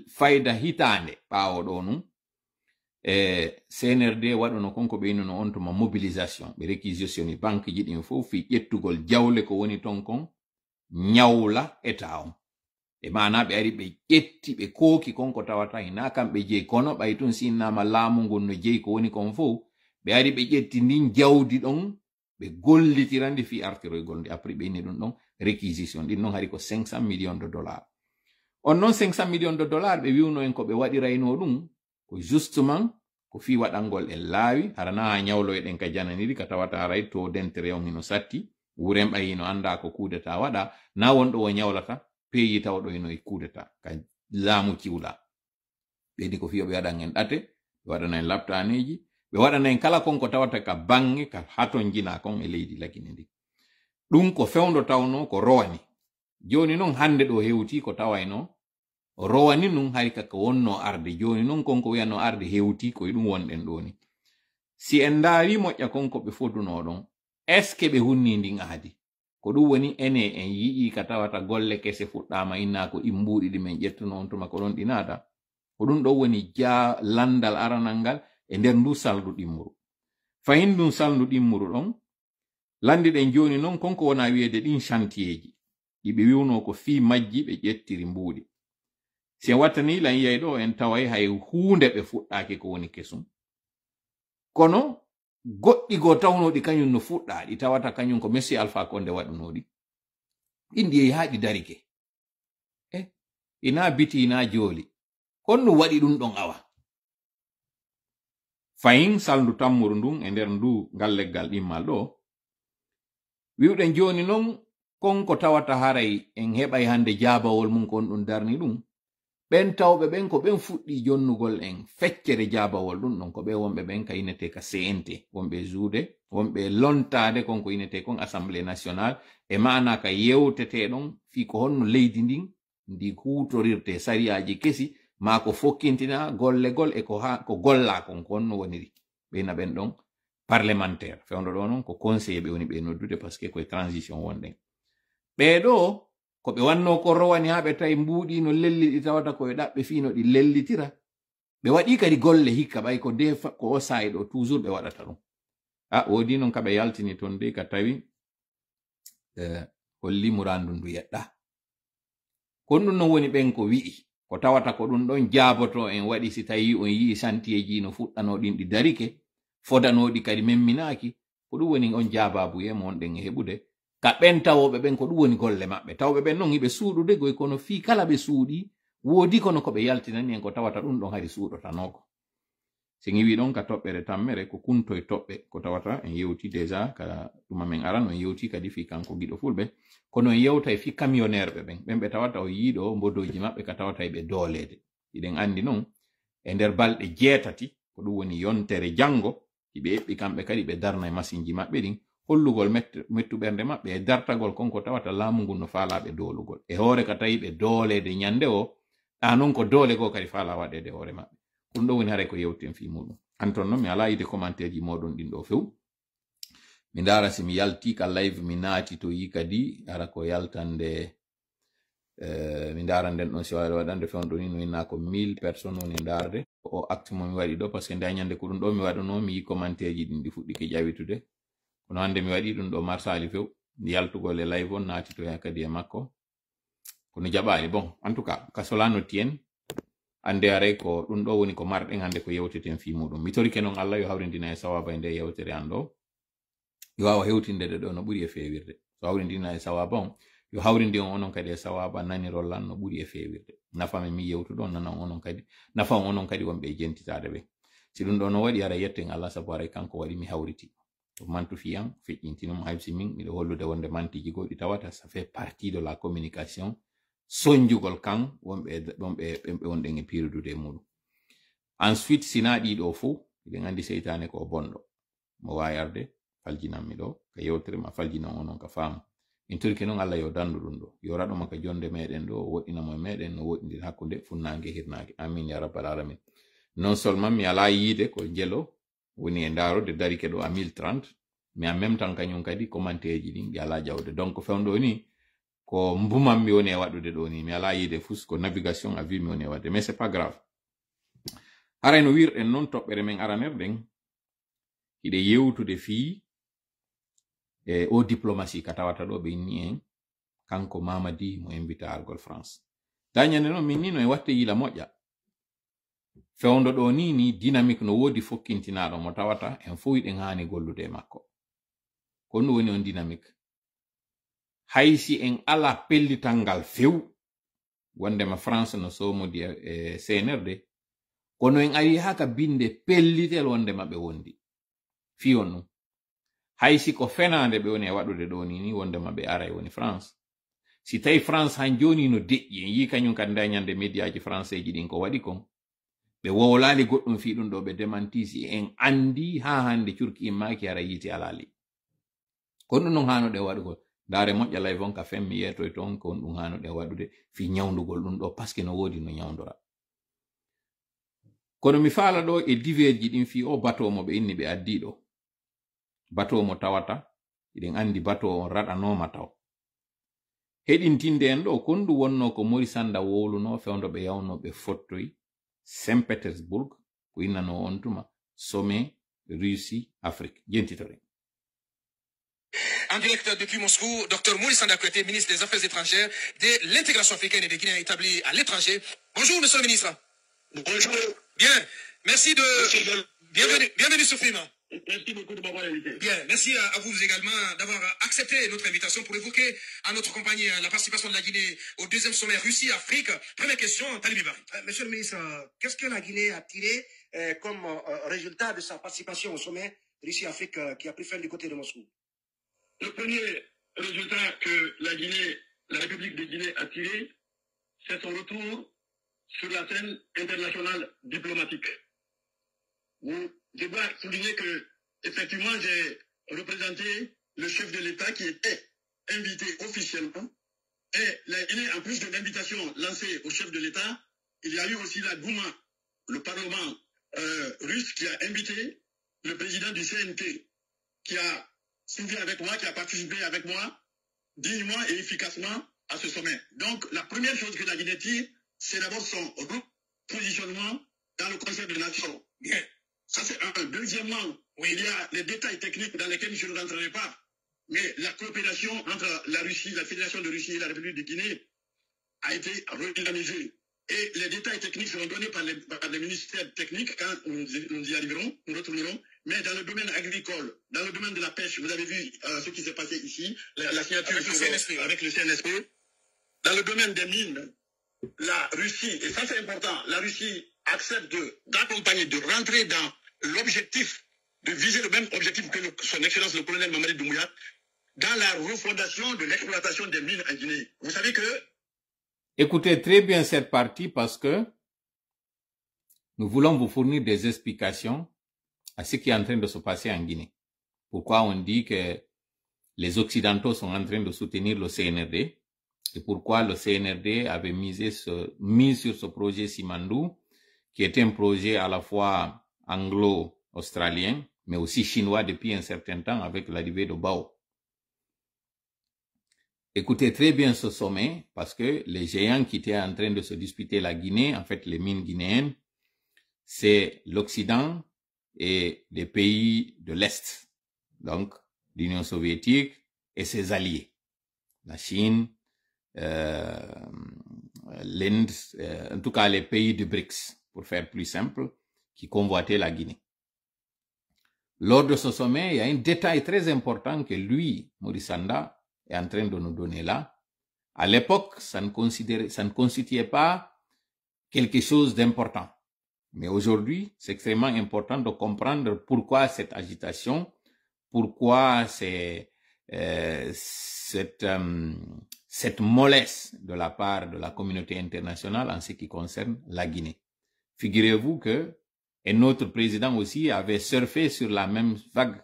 fayda hitande ɓawo ɗo nun CNRD waɗuno konko ɓeynuno on tuma mobilisation ɓe réquisitioni banque ji ɗin fof fi ƴettugol jawle ko woni ton kon ñawla état on e mana ɓe ari ɓe ƴetti ɓe kooki konko tawata hina kamɓe jeyi kono ɓay tun sinnama laamu ngun no jeyi ko woni kon fof ɓe ari ɓe ƴetti ndin jawdi ɗon ɓe gollitirandi fi artiroygol ndi après ɓeyni ɗum ɗon réquisition ɗin noon hari ko 500 millions de dollars on noon 500 millions de dollars ɓe wiwno en ko ɓe waɗirayno ɗum ko justement ko fi waɗangol en laawi harana ha ñawloyɗen ka jananiri ka tawata haray to d'intérêt on hino satti wuren ɓayino anda ko kudeta waɗa na wonɗo o nyawlata peyi taw ɗo ino e kudeta ka laamu kiwla ɓeydi ko fiyo ɓe waɗan en ɗate ɓe waɗana en laptaneji ɓe waɗana en kala kon ko tawata ka bange ka haton jina kon e leydi lagine ndi ɗum ko fewndo tawno ko rowani joni noon hande ɗo hewti ko tawayno rowani nun hay kaka wonno arde joni noon konko wiyano arde hewti koye ɗum wonɗen ɗo ni si en ndaari moƴƴa konko ɓe foduno ɗon est ce que ɓe hunni ndin aadi ko ɗum woni ene en yi'i ka tawata golle kese fuɗɗama inna ko ɗi mbuuɗi ɗi men ƴettuno on tuma ko ɗon ɗinata ko ɗum ɗo woni landal aranal ngal e nder ndu saldu ɗimmuru fayin ɗum saldu ɗimmuru ɗon landiɗen joni noon konko wona wiyede ɗin chantier ji ɗiɓe wiwno ko fi majji ɓe ƴettiri mbuuɗi si en wattani lan yiyay ɗo en taway hay hunde ɓe fuɗɗaki ko woni kesum kono goɗɗi go tawnoɗi kañum no fuɗɗa ɗi tawata kañum ko Messi Alpha Condé waɗunoɗi ɗin ɗi haɗi darike ina biti ina jooli kon no waɗi ɗum ɗon awa fayin saldu tammuru ndun e nder ndu ngal leggal ɗimmal ɗo wiwɗen joni noon konko tawata haray en heɓay hande jabawol mum kon ɗum darni ɗum ɓen tawɓe ɓen ko ɓen fuɗɗi jonnugol en feccere jabawol ɗum ɗon ko ɓe wonɓe ɓen ka inete ka CNT wonɓe juude wonɓe lontade konko inete kon assemblée nationale e mana ka yewtete ɗon fi ko honno leydi ndin ndi hutorirte sariyaji kesi ma ko fokkintina gollegol e ko golla kon ko honno woniri ɓeyna ɓen ɗon parlementaire fewndo ɗo noon ko conseiller ɓe woni ɓe noddude par ce que koye transition wonɗen ɓeɗo ko ɓe wanno ko rowani ha ɓe tawi mbuuɗi no lelli ɗi tawata koye ɗaɓɓe fino ɗi lellitira ɓe waɗi kadi golle hikka ɓay ko de ko o sa'i ɗo toujours ɓe waɗata ɗum wodi noon kaɓe yaltini toon de ka tawi holli murandu ndu yeɗɗa kon ɗum non woni ɓen ko wi'i ko tawata ko ɗum ɗon jaaboto en waɗi si tawi on yii chantier no fuɗɗano ɗin ɗi darike fodanoɗi kadi memminaki ko ɗum woni on jaababuye mo wonɗen e heɓude ka ɓen tawoɓe ɓen ko ɗum woni golle maɓɓe tawɓe ɓen noon hiɓe suuɗude goy kono fi kala ɓe suuɗi woodi kono ko ɓe yaltinani en ko tawata ɗum ɗon hari suuɗotanoko si wi ɗon ka toɓɓere tammere ko kuntoye toɓɓe ko tawata en yewti déjà ka ɗuma men arano en yewti kadi fi kanko giɗo fulɓe kono en yewta fi camionnaire ɓe ɓen ɓe tawata o yiiɗo mbodoji maɓɓe ka tawata ɓe doolede iɗen andi noon e nder balɗe 7 ko ɗum woni yontere janngo hiɓe eɓɓi kamɓe kadi ɓe darna e machine ji maɓɓe ɗin hollugol mettu ɓernde maɓɓe e dartagol konko tawata laamu ngun no faalaɓe doolugol e hoore ka tawi ɓe doolede ñande o ɗa noon ko doole go kadi faala waɗede hoore maɓɓe ɗum ɗo woni haray ko yewten fi muɗum anton noon mi ala yide commentaire ji moɗon ɗin ɗo few mi ndara si mi yalti ka live mi naati to yi kadi ara ko yaltande mi ndara nden ɗon si wawi waɗande fewndo ni no inna ko 1000 personnes woni ndarde o acte mo mi waɗi ɗo par ce que nda ñande ko ɗum ɗo mi waɗuno mi yi commentaire ji ɗin ɗi fuɗɗike ƴawitude kono hande mi waɗi ɗum ɗo marsali few yaltugol e live on naati to kadi e makko kono jaɓali bon en tout cas ka solano tien ande aray ko ɗum ɗo woni ko marɗen hande ko yewteten fi muɗum mi torike noon Allah yo hawrindina e sawaba e nde yewtere an ɗo yo wawa hewtindede ɗo no ɓuri e fewirde so hawrindina e sawaba on yo hawrindi on onon kadi e sawaba nanirollan no ɓuri e fewirde nafami mi yewtuɗo nanan onon kadi nafam onon kadi wonɓe e jentitade ɓe si ɗum ɗo no waɗi ara yetten Allah sabu aray kanko waɗi mi hawriti mantu fiyam feƴƴintinum haysi min miɗo hollude wonde mantiji goɗɗi tawata ça fait partie de la communication sonjugol kan wonɓe wonɗen e pirudude muɗum ensuite sina ɗiɗo fo eɗen andi seytane ko bonɗo mo wayarde faljinanmi ɗo ka yewtere ma faljinan onon ka faamu in turki noon Allah yo dandu ɗum ɗo yo raɗoma ka jonde meɗen ɗo woɗɗinamo e meɗen no woɗɗidir hakkude funnangue hirnage amin ya rabbal alamin non seulement mi ala yiide ko jelo woni e darode darike ɗo a 1030 mais en même temps kañum kadi commentaire ji ɗin ɗi ala jawde donc fewndo ni ko mbumam mi woni e waɗude ɗo ni mi ala yiide fus ko navigation à vue mi woni e waɗde mais c'est pas grave haray no wirɗen noon toɓɓere men aranerɗen hiɗe yewtude fii e o diplomatie ka tawata ɗo ɓe inni en kanko Mamadi mo invita argol France dañande noon min ni no e watte yila moƴƴa fewndo ɗo ni dynamique no wodi fokkintinaɗo mo tawata en fo yiɗen hani gollude e makko ko ɗum woni on dynamique haysi en ala pellital ngal few wondema France no somodi e CNRD kono en ari haka binde pellitel wondema ɓe wondi fiyon ɗum haysi ko fenande ɓe woni e waɗude ɗo ni wondema ɓe ara e woni France si tawi France han joni no deƴƴi en yi kañum kadi dañande médiaji français ji ɗin ko waɗi kon ɓe wowlali goɗɗum fi ɗum ɗo ɓe démantisi en andi ha hande curki immaki ara yiti alali kon ɗum non hanoɗe waɗugol dare moƴƴa lay fon ka femmi yetoy toon kon ɗum hanoɗe waɗude fi ñawdugol ɗum ɗo par ce que no wodi no ñawdora kono mi faala ɗo e diverji ɗin fi o bateau mo ɓe inni ɓe addi ɗo bateau mo tawata iɗen andi bateau on raɗanoma taw heɗintinde en ɗo kon ɗum wonno ko Mori Sanda wowluno fewndo ɓe yawno ɓe fottoy Saint Petersburg ko innano on tuma sommet Russie Afrique jentitoren. En direct depuis Moscou, Dr Mori Sanda Kouyaté, ministre des Affaires étrangères, de l'intégration africaine et des Guinéens établis à l'étranger. Bonjour, monsieur le ministre. Bonjour. Bien, merci de... Bienvenue sur FIMA. Merci beaucoup de m'avoir invité. Bien, merci à vous également d'avoir accepté notre invitation pour évoquer à notre compagnie la participation de la Guinée au deuxième sommet Russie-Afrique. Première question, Talibi Bari. Monsieur le ministre, qu'est-ce que la Guinée a tiré comme résultat de sa participation au sommet Russie-Afrique qui a pris fin du côté de Moscou? Le premier résultat que la République de Guinée a tiré, c'est son retour sur la scène internationale diplomatique. Je dois souligner que, effectivement, j'ai représenté le chef de l'État qui était invité officiellement. Et la Guinée, en plus de l'invitation lancée au chef de l'État, il y a eu aussi la Douma, le Parlement russe, qui a invité le président du CNT, qui a suivi avec moi, qui a participé avec moi, dignement et efficacement à ce sommet. Donc, la première chose que la Guinée tire, c'est d'abord son positionnement dans le Conseil des Nations. Bien. Ça, c'est un. Deuxièmement, il y a les détails techniques dans lesquels je ne rentrerai pas. Mais la coopération entre la Russie, la Fédération de Russie et la République de Guinée a été redynamisée. Et les détails techniques seront donnés par les ministères techniques quand nous y arriverons, nous retournerons. Mais dans le domaine agricole, dans le domaine de la pêche, vous avez vu ce qui s'est passé ici, la signature avec le CNSP. Dans le domaine des mines, la Russie, et ça c'est important, la Russie accepte d'accompagner, de rentrer dans l'objectif, de viser le même objectif que son Excellence le colonel Mamadi Doumbouya, dans la refondation de l'exploitation des mines en Guinée. Vous savez que... Écoutez très bien cette partie parce que nous voulons vous fournir des explications à ce qui est en train de se passer en Guinée. Pourquoi on dit que les Occidentaux sont en train de soutenir le CNRD et pourquoi le CNRD avait mis sur ce projet Simandou, qui est un projet à la fois anglo-australien, mais aussi chinois depuis un certain temps avec l'arrivée de Bao. Écoutez très bien ce sommet, parce que les géants qui étaient en train de se disputer la Guinée, en fait les mines guinéennes, c'est l'Occident et les pays de l'Est, donc l'Union soviétique et ses alliés, la Chine, l'Inde, en tout cas les pays du BRICS, pour faire plus simple, qui convoitaient la Guinée. Lors de ce sommet, il y a un détail très important que lui, Mori Sanda, est en train de nous donner là. À l'époque, ça ne constituait pas quelque chose d'important. Mais aujourd'hui, c'est extrêmement important de comprendre pourquoi cette agitation, pourquoi cette mollesse de la part de la communauté internationale en ce qui concerne la Guinée. Figurez-vous que un autre président aussi avait surfé sur la même vague.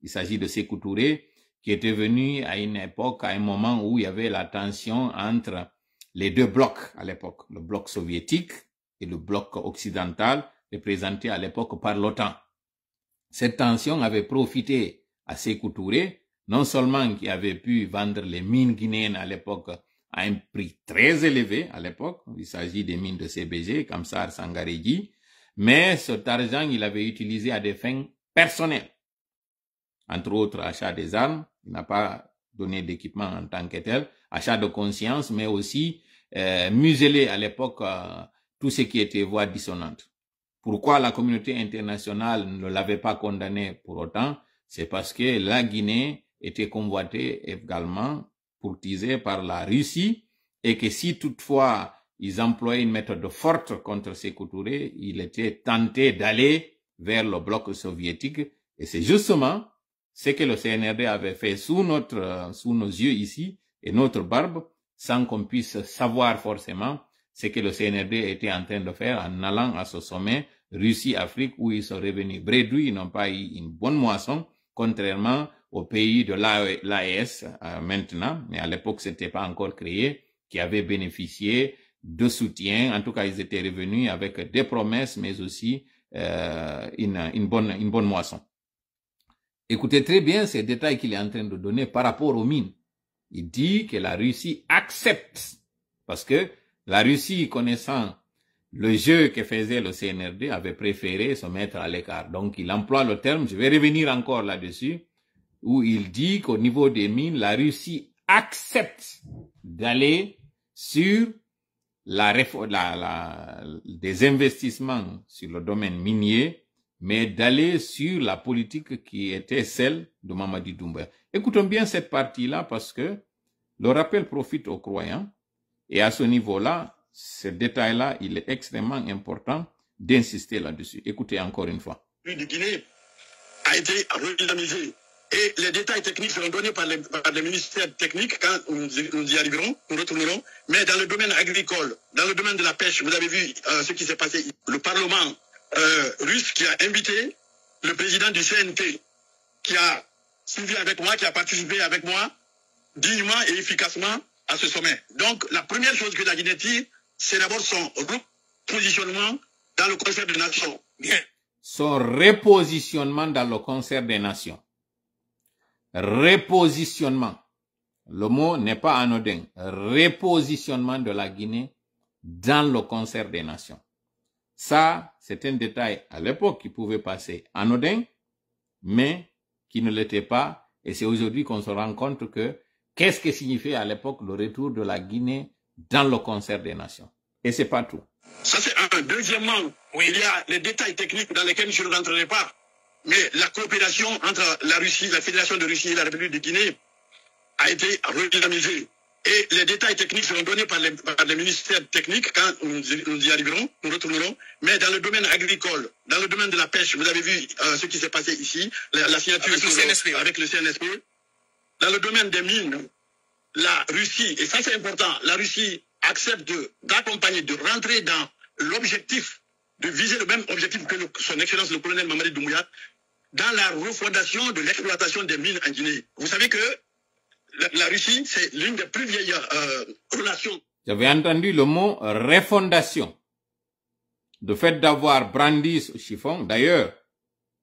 Il s'agit de Sékou Touré, qui était venu à une époque, à un moment où il y avait la tension entre les deux blocs à l'époque, le bloc soviétique et le bloc occidental, représenté à l'époque par l'OTAN. Cette tension avait profité à Sékou Touré, non seulement qui avait pu vendre les mines guinéennes à l'époque à un prix très élevé à l'époque, il s'agit des mines de CBG, Kamsar, Sangaréji, mais cet argent, il avait utilisé à des fins personnelles. Entre autres, achat des armes, il n'a pas donné d'équipement en tant que tel, achat de conscience, mais aussi museler à l'époque tout ce qui était voix dissonante. Pourquoi la communauté internationale ne l'avait pas condamné pour autant? C'est parce que la Guinée était convoitée également, courtisée par la Russie, et que si toutefois ils employaient une méthode forte contre Sékou Touré, il était tenté d'aller vers le bloc soviétique, et c'est justement ce que le CNRD avait fait sous nos yeux ici et notre barbe, sans qu'on puisse savoir forcément ce que le CNRD était en train de faire en allant à ce sommet Russie-Afrique où ils sont revenus bredouilles, ils n'ont pas eu une bonne moisson, contrairement aux pays de l'AES maintenant, mais à l'époque c'était pas encore créé, qui avaient bénéficié de soutien. En tout cas, ils étaient revenus avec des promesses, mais aussi une bonne moisson. Écoutez très bien ces détails qu'il est en train de donner par rapport aux mines. Il dit que la Russie accepte, parce que la Russie, connaissant le jeu que faisait le CNRD, avait préféré se mettre à l'écart. Donc, il emploie le terme, je vais revenir encore là-dessus, où il dit qu'au niveau des mines, la Russie accepte d'aller sur des investissements sur le domaine minier, mais d'aller sur la politique qui était celle de Mamadi Doumbouya. Écoutons bien cette partie-là parce que le rappel profite aux croyants et à ce niveau-là, ce détail-là, il est extrêmement important d'insister là-dessus. Écoutez encore une fois. Le Guinée a été redynamisé et les détails techniques seront donnés par les ministères techniques quand nous y arriverons, nous retournerons. Mais dans le domaine agricole, dans le domaine de la pêche, vous avez vu ce qui s'est passé. Le Parlement russe qui a invité le président du CNT, qui a suivi avec moi, qui a participé avec moi, dignement et efficacement à ce sommet. Donc, la première chose que la Guinée tire, c'est d'abord son repositionnement dans le concert des nations. Bien. Son repositionnement dans le concert des nations. Repositionnement. Le mot n'est pas anodin. Repositionnement de la Guinée dans le concert des nations. Ça, c'est un détail à l'époque qui pouvait passer anodin, mais qui ne l'était pas. Et c'est aujourd'hui qu'on se rend compte que qu'est-ce que signifiait à l'époque le retour de la Guinée dans le concert des nations. Et c'est pas tout. Ça, c'est un. Deuxièmement, oui, il y a les détails techniques dans lesquels je ne rentrerai pas. Mais la coopération entre la Russie, la Fédération de Russie et la République de Guinée a été redynamisée. Et les détails techniques seront donnés par les ministères techniques quand nous y arriverons, nous retournerons. Mais dans le domaine agricole, dans le domaine de la pêche, vous avez vu ce qui s'est passé ici, la signature avec le CNSP. Dans le domaine des mines, la Russie, et ça c'est important, la Russie accepte d'accompagner, de rentrer dans l'objectif, de viser le même objectif que son Excellence le colonel Mamadi Doumbouya, dans la refondation de l'exploitation des mines en Guinée. Vous savez que la Russie, c'est l'une des plus vieilles relations. J'avais entendu le mot refondation. Le fait d'avoir brandi ce chiffon, d'ailleurs,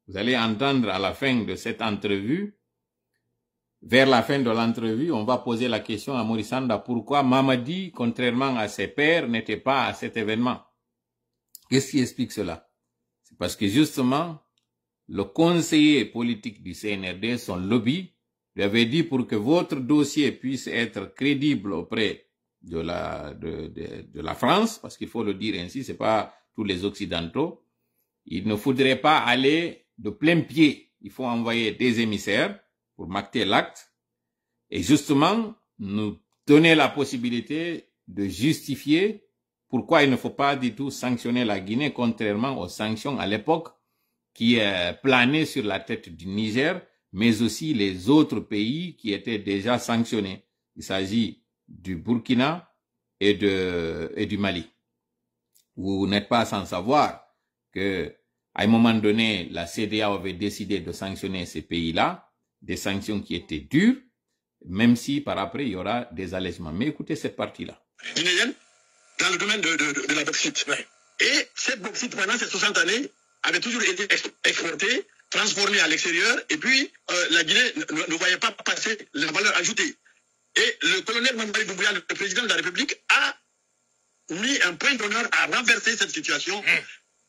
vous allez entendre à la fin de cette entrevue, vers la fin de l'entrevue, on va poser la question à Maurice Sanda pourquoi Mamadi, contrairement à ses pairs, n'était pas à cet événement. Qu'est-ce qui explique cela? C'est parce que justement, le conseiller politique du CNRD, son lobby, lui avait dit pour que votre dossier puisse être crédible auprès de la France, parce qu'il faut le dire ainsi, c'est pas tous les Occidentaux, il ne faudrait pas aller de plein pied. Il faut envoyer des émissaires pour macter l'acte et justement nous donner la possibilité de justifier pourquoi il ne faut pas du tout sanctionner la Guinée, contrairement aux sanctions à l'époque qui planaient sur la tête du Niger, mais aussi les autres pays qui étaient déjà sanctionnés. Il s'agit du Burkina et du Mali. Vous n'êtes pas sans savoir que, à un moment donné, la CEDEAO avait décidé de sanctionner ces pays-là, des sanctions qui étaient dures, même si par après il y aura des allègements. Mais écoutez cette partie-là. Guinéenne, dans le domaine de la bauxite. Ouais. Et cette bauxite, pendant ces 60 années, avait toujours été exportée, transformée à l'extérieur, et puis la Guinée ne voyait pas passer la valeur ajoutée. Et le colonel Mamadi Doumbouya, le président de la République, a mis un point d'honneur à renverser cette situation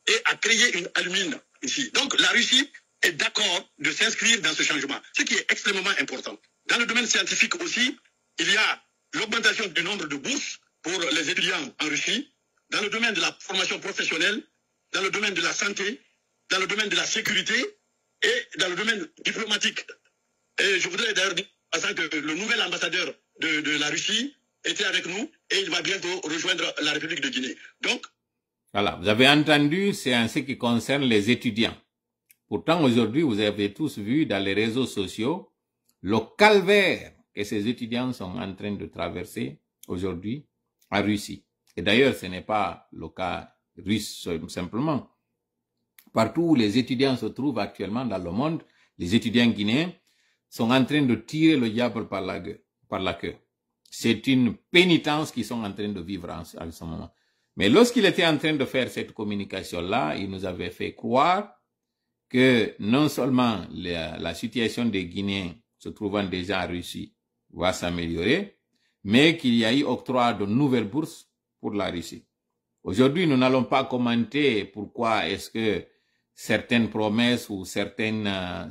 et à créer une alumine ici. Donc la Russie est d'accord de s'inscrire dans ce changement, ce qui est extrêmement important. Dans le domaine scientifique aussi, il y a l'augmentation du nombre de bourses pour les étudiants en Russie, dans le domaine de la formation professionnelle, dans le domaine de la santé, dans le domaine de la sécurité et dans le domaine diplomatique. Et je voudrais d'ailleurs dire que le nouvel ambassadeur de la Russie était avec nous et il va bientôt rejoindre la République de Guinée. Donc, voilà, vous avez entendu, c'est en ce qui concerne les étudiants. Pourtant, aujourd'hui, vous avez tous vu dans les réseaux sociaux le calvaire que ces étudiants sont en train de traverser aujourd'hui en Russie. Et d'ailleurs, ce n'est pas le cas russe simplement. Partout où les étudiants se trouvent actuellement dans le monde, les étudiants guinéens sont en train de tirer le diable par la queue. C'est une pénitence qu'ils sont en train de vivre en ce moment. Mais lorsqu'il était en train de faire cette communication-là, il nous avait fait croire que non seulement la situation des Guinéens se trouvant déjà en Russie va s'améliorer, mais qu'il y a eu octroi de nouvelles bourses pour la Russie. Aujourd'hui, nous n'allons pas commenter pourquoi est-ce que certaines promesses ou certains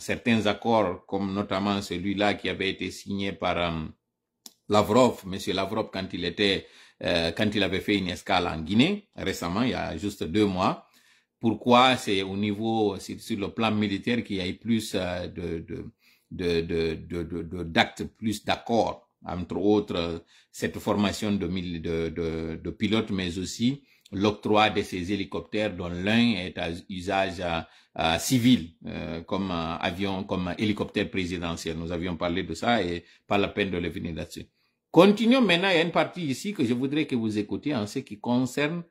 accords, comme notamment celui-là qui avait été signé par Lavrov, monsieur Lavrov, quand il avait fait une escale en Guinée, récemment, il y a juste 2 mois, pourquoi c'est au niveau, sur le plan militaire qu'il y a eu plus d'actes, plus d'accords, entre autres, cette formation de pilotes, mais aussi l'octroi de ces hélicoptères dont l'un est à usage civil, comme avion, comme hélicoptère présidentiel. Nous avions parlé de ça et pas la peine de revenir là-dessus. Continuons maintenant, il y a une partie ici que je voudrais que vous écoutiez en ce qui concerne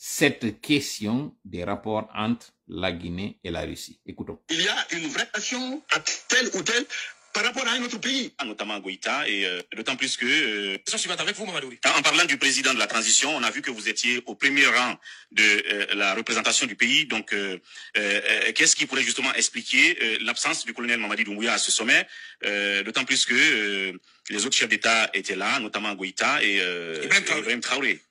cette question des rapports entre la Guinée et la Russie. Écoutons. Il y a une vraie passion à tel ou tel par rapport à un autre pays. Notamment à Goïta, et d'autant plus que... Question suivante avec vous, Mamadouri. En parlant du président de la transition, on a vu que vous étiez au premier rang de la représentation du pays. Donc, qu'est-ce qui pourrait justement expliquer l'absence du colonel Mamadi Doumbouya à ce sommet, d'autant plus que les autres chefs d'État étaient là, notamment à Goïta et Ibrahim Traoré.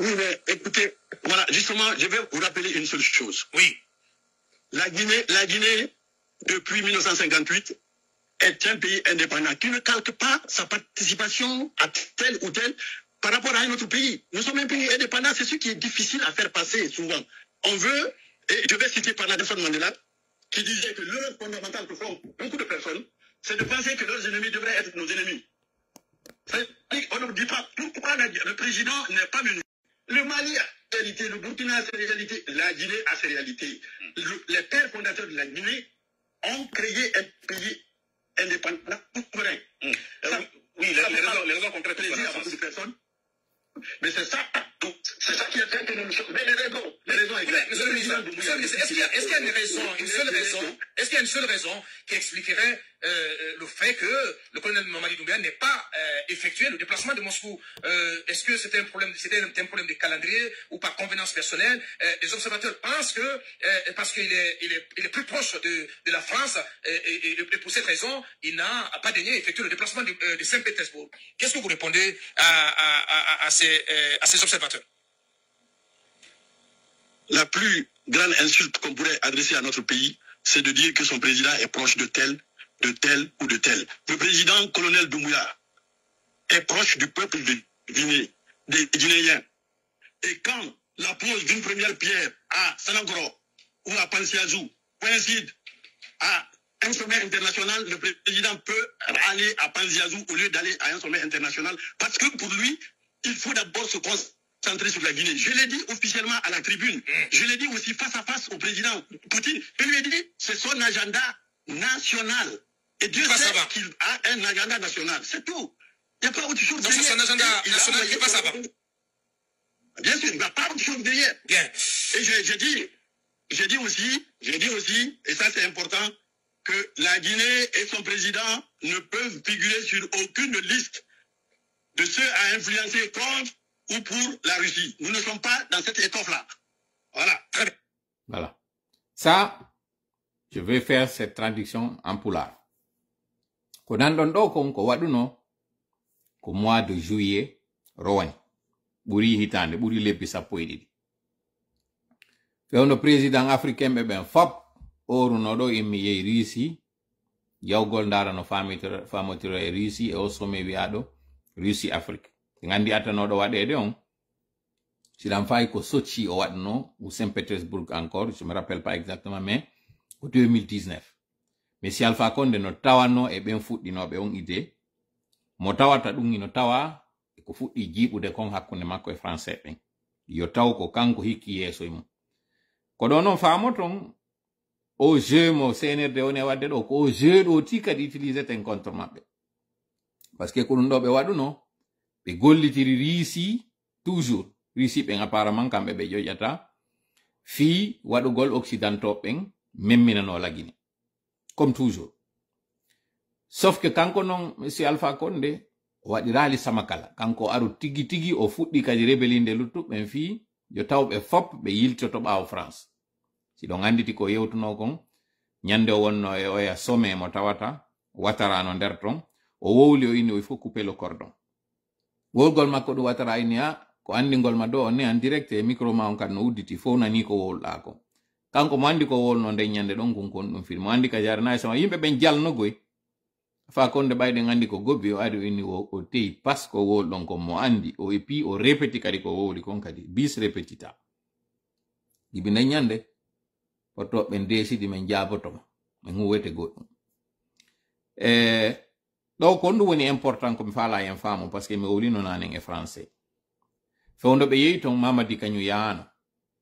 Oui, mais écoutez, voilà, justement, je vais vous rappeler une seule chose. Oui. La Guinée, depuis 1958, est un pays indépendant qui ne calque pas sa participation à tel ou tel par rapport à un autre pays. Nous sommes un pays indépendant, c'est ce qui est difficile à faire passer souvent. On veut, et je vais citer par la Nelson Mandela, qui disait que l'erreur fondamentale que font beaucoup de personnes, c'est de penser que leurs ennemis devraient être nos ennemis. On ne dit pas pourquoi le président n'est pas venu. Le Mali a ses réalités, le Burkina a ses réalités, la Guinée a ses réalités. Les pères fondateurs de la Guinée ont créé un pays indépendant souverain. Oui, les raisons concrètes. Plaisir à beaucoup de personnes. Mais c'est ça qui a fait que nous sommes. Mais les raisons exactes. Monsieur le ministre, est-ce qu'il y a une seule raison qui expliquerait le fait que le colonel Mamadi Doumbouya n'ait pas effectué le déplacement de Moscou? Est-ce que c'était un problème de calendrier ou par convenance personnelle? Les observateurs pensent que parce qu'il est plus proche de la France et pour cette raison, il n'a pas daigné effectuer le déplacement de Saint-Pétersbourg. Qu'est-ce que vous répondez à ces observateurs? La plus grande insulte qu'on pourrait adresser à notre pays, c'est de dire que son président est proche de tel ou de tel. Le président colonel Doumbouya est proche du peuple de Guinée, des Guinéens. Et quand la pose d'une première pierre à Sanangoro ou à Pansiazou coïncide à un sommet international, le président peut aller à Pansiazou au lieu d'aller à un sommet international, parce que pour lui, il faut d'abord se concentrer sur la Guinée. Je l'ai dit officiellement à la tribune. Je l'ai dit aussi face à face au président Poutine. Je lui ai dit, c'est son agenda national. Et Dieu sait qu'il a un agenda national. C'est tout. Il n'y a pas autre chose derrière. Donc c'est son agenda national qui passe avant. Bien sûr, il n'y a pas autre chose derrière. Bien. Et j'ai dit aussi, et ça c'est important, que la Guinée et son président ne peuvent figurer sur aucune liste de ceux à influencer contre ou pour la Russie. Nous ne sommes pas dans cette étoffe-là. Voilà. Très bien. Voilà. Ça, je vais faire cette traduction en pulaar. Ko nan ɗon ɗo kon ko waɗuno ko mois de juillet rowan ɓuri hitande ɓuri lebbi 12. Fewno président africain ɓe ɓen fop oruno ɗo immi yehi Russie jawgol ndara no famotiro e Russie e o somme wiyaɗo Russie Afrique. Ngandi atanoɗo waɗede on siɗan fayi ko Sochi o waɗno ou Saint-Pétersbourg encore, je me rappelle pas exactement, mais au 2019. Mais si Alpha Condé no tawano e ɓen fuɗɗinoɓe on idée mo tawata ɗum ino tawa e ko fuɗɗi jiɓude kon hakkunde makko e français ɓen yo taw ko kanko hikki yeeso e mum ko ɗo noon famoton o jeu mo CNRD woni wadde ɗo ko o jeu ɗo ti kadi utiliser ten contre maɓɓe parce que ko ɗum ɗo ɓe waɗuno ɓe gollitiri riisi toujours riisi ɓen apparemment kamɓe ɓe ƴoƴƴata fi waɗugol occidentaux ɓen memminano lagine comme toujours sauf que kanko non monsieur Alpha Condé o waɗi raali samakala kanko aru tigi tigi o fuɗɗi kadi rebelinde luttuɓen fi yo tawɓe fop ɓe yiltoto ɓaawo France si ɗon anditi ko yewtuno kon ñande o wonno e oya sommet mo tawata Ouattara nder ton o wowli o inni o faut couper le cordon wolgol makko ɗum Ouattara inni ko andingol ma ɗo on ne en direct e micro ma on kad no udditi fof nani ko wowlɗa ko kanko mo andi ko wolno nde ñande ɗon kon ɗum film mo andi ka jarnayi sama yimɓe ɓen jalnogoy Alpha Condé ɓayɗen andi ko gobbi o ari o inni o teyi pas ko wolɗon kon mo andi o epi o répéti kadi ko wowli kon kadi bis répétita yibi nde ñande hotoɓe ndesidi men jabotoma men huwete goɗɗum ɗo kon ɗum woni important ko mi faala en faamu parce que mi wowlino nanen e français fewndo ɓe yehi ton Mamadi kañum yahano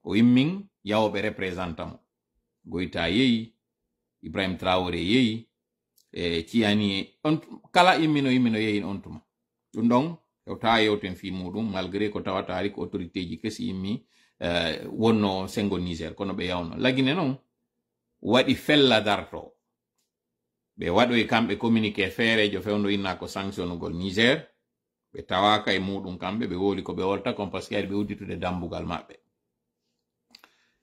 o immin yawoɓe représentant mo Goïta yehi Ibrahim Traoré yehi Tiani on kala immino yehi on tuma ɗum ɗon hewta yewten fi muɗum malgré ko tawata ari ko autorité ji kesi immi wonno sengo Niger kono ɓe yawno lagine noon waɗi fella darto ɓe waɗoy kamɓe communiqué feerejo fewndo inna ko sanctionnugol Niger ɓe tawaka e muɗum kamɓe ɓe woli ko ɓe wolta kon par ce que ari ɓe udditude dambugal maɓɓe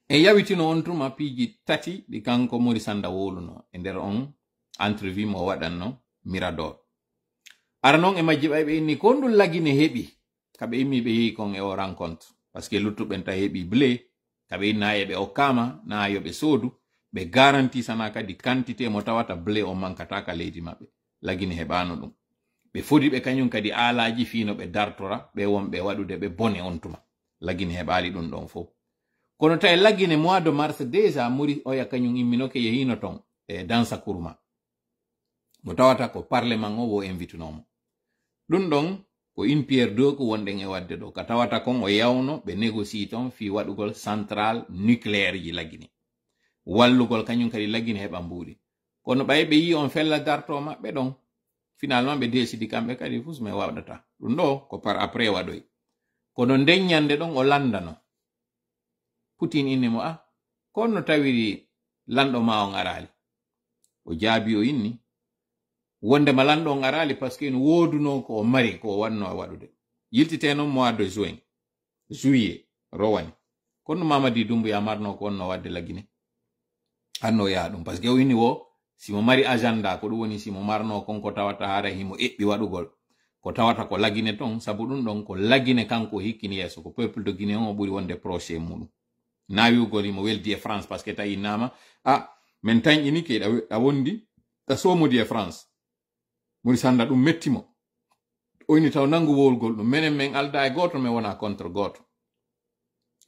e yawitino on tuma piiji tati ɗi kanko Mori Sanda woluno e nder on entrevue mo waɗanno Mirador ara noon e majji ɓayɓe inni ko ɗum lagine heɓi kaɓe immi ɓe yehi kon e o rencontre parce que luttuɓen ta heɓi blé kaɓe inna eɓe okkama na yoɓe soodu ɓe garanti sana kadi quantité mo tawata blé o mankataka leydi maɓɓe lagine heɓano ɗum ɓe fodi ɓe kañum kadi aalaji fino ɓe dartora ɓe wonɓe waɗude ɓe bone on tuma lagine heɓali ɗum ɗon fof kono tawi lagine mois de mars déjà Mori oya kañum imminoke yehino ton e Dansa Kurma mo tawata ko parlement o wo invitunomo ɗum ɗon ko une pierre deux ko wonɗen e wadde ɗo ka tawata kon o yawno ɓe négocie ton fi waɗugol central nucléaire ji lagine wallugol kañum kadi lagine heɓa mbuuɗi kono ɓay ɓe yi on fella darto maɓɓe ɗon finalement ɓe décidi kamɓe kadi fus mais waɗata ɗum ɗo ko par après waɗoy kono nden ñande ɗon o landano Poutine inni mo konno tawiri lanɗo ma on arali o jaabi o inni wondema lanɗo on arali par ce que no woduno ko o mari ko o wanno e waɗude yiltite noon mois de juillet rowani kono Mamadi Doumbouya marno ko wonno wadde lagine anno yaha ɗum par ce que o inni wo simo mari agenda ko ɗum woni simo marno kon ko tawata hara himo eɓɓi waɗugol ko tawata ko lagine ton sabu ɗum ɗon ko lagine kanko hikkini yeeso ko peuple de Guinée on o ɓuri wonde projet muɗum nawiugol himo weldi e France par ce que tawi nama min tañƴini ke a wondi a somodi e France Mori Sanda ɗum mettimo o inni taw nangu wowlgol ɗum minen min alda e goto min wona contre goto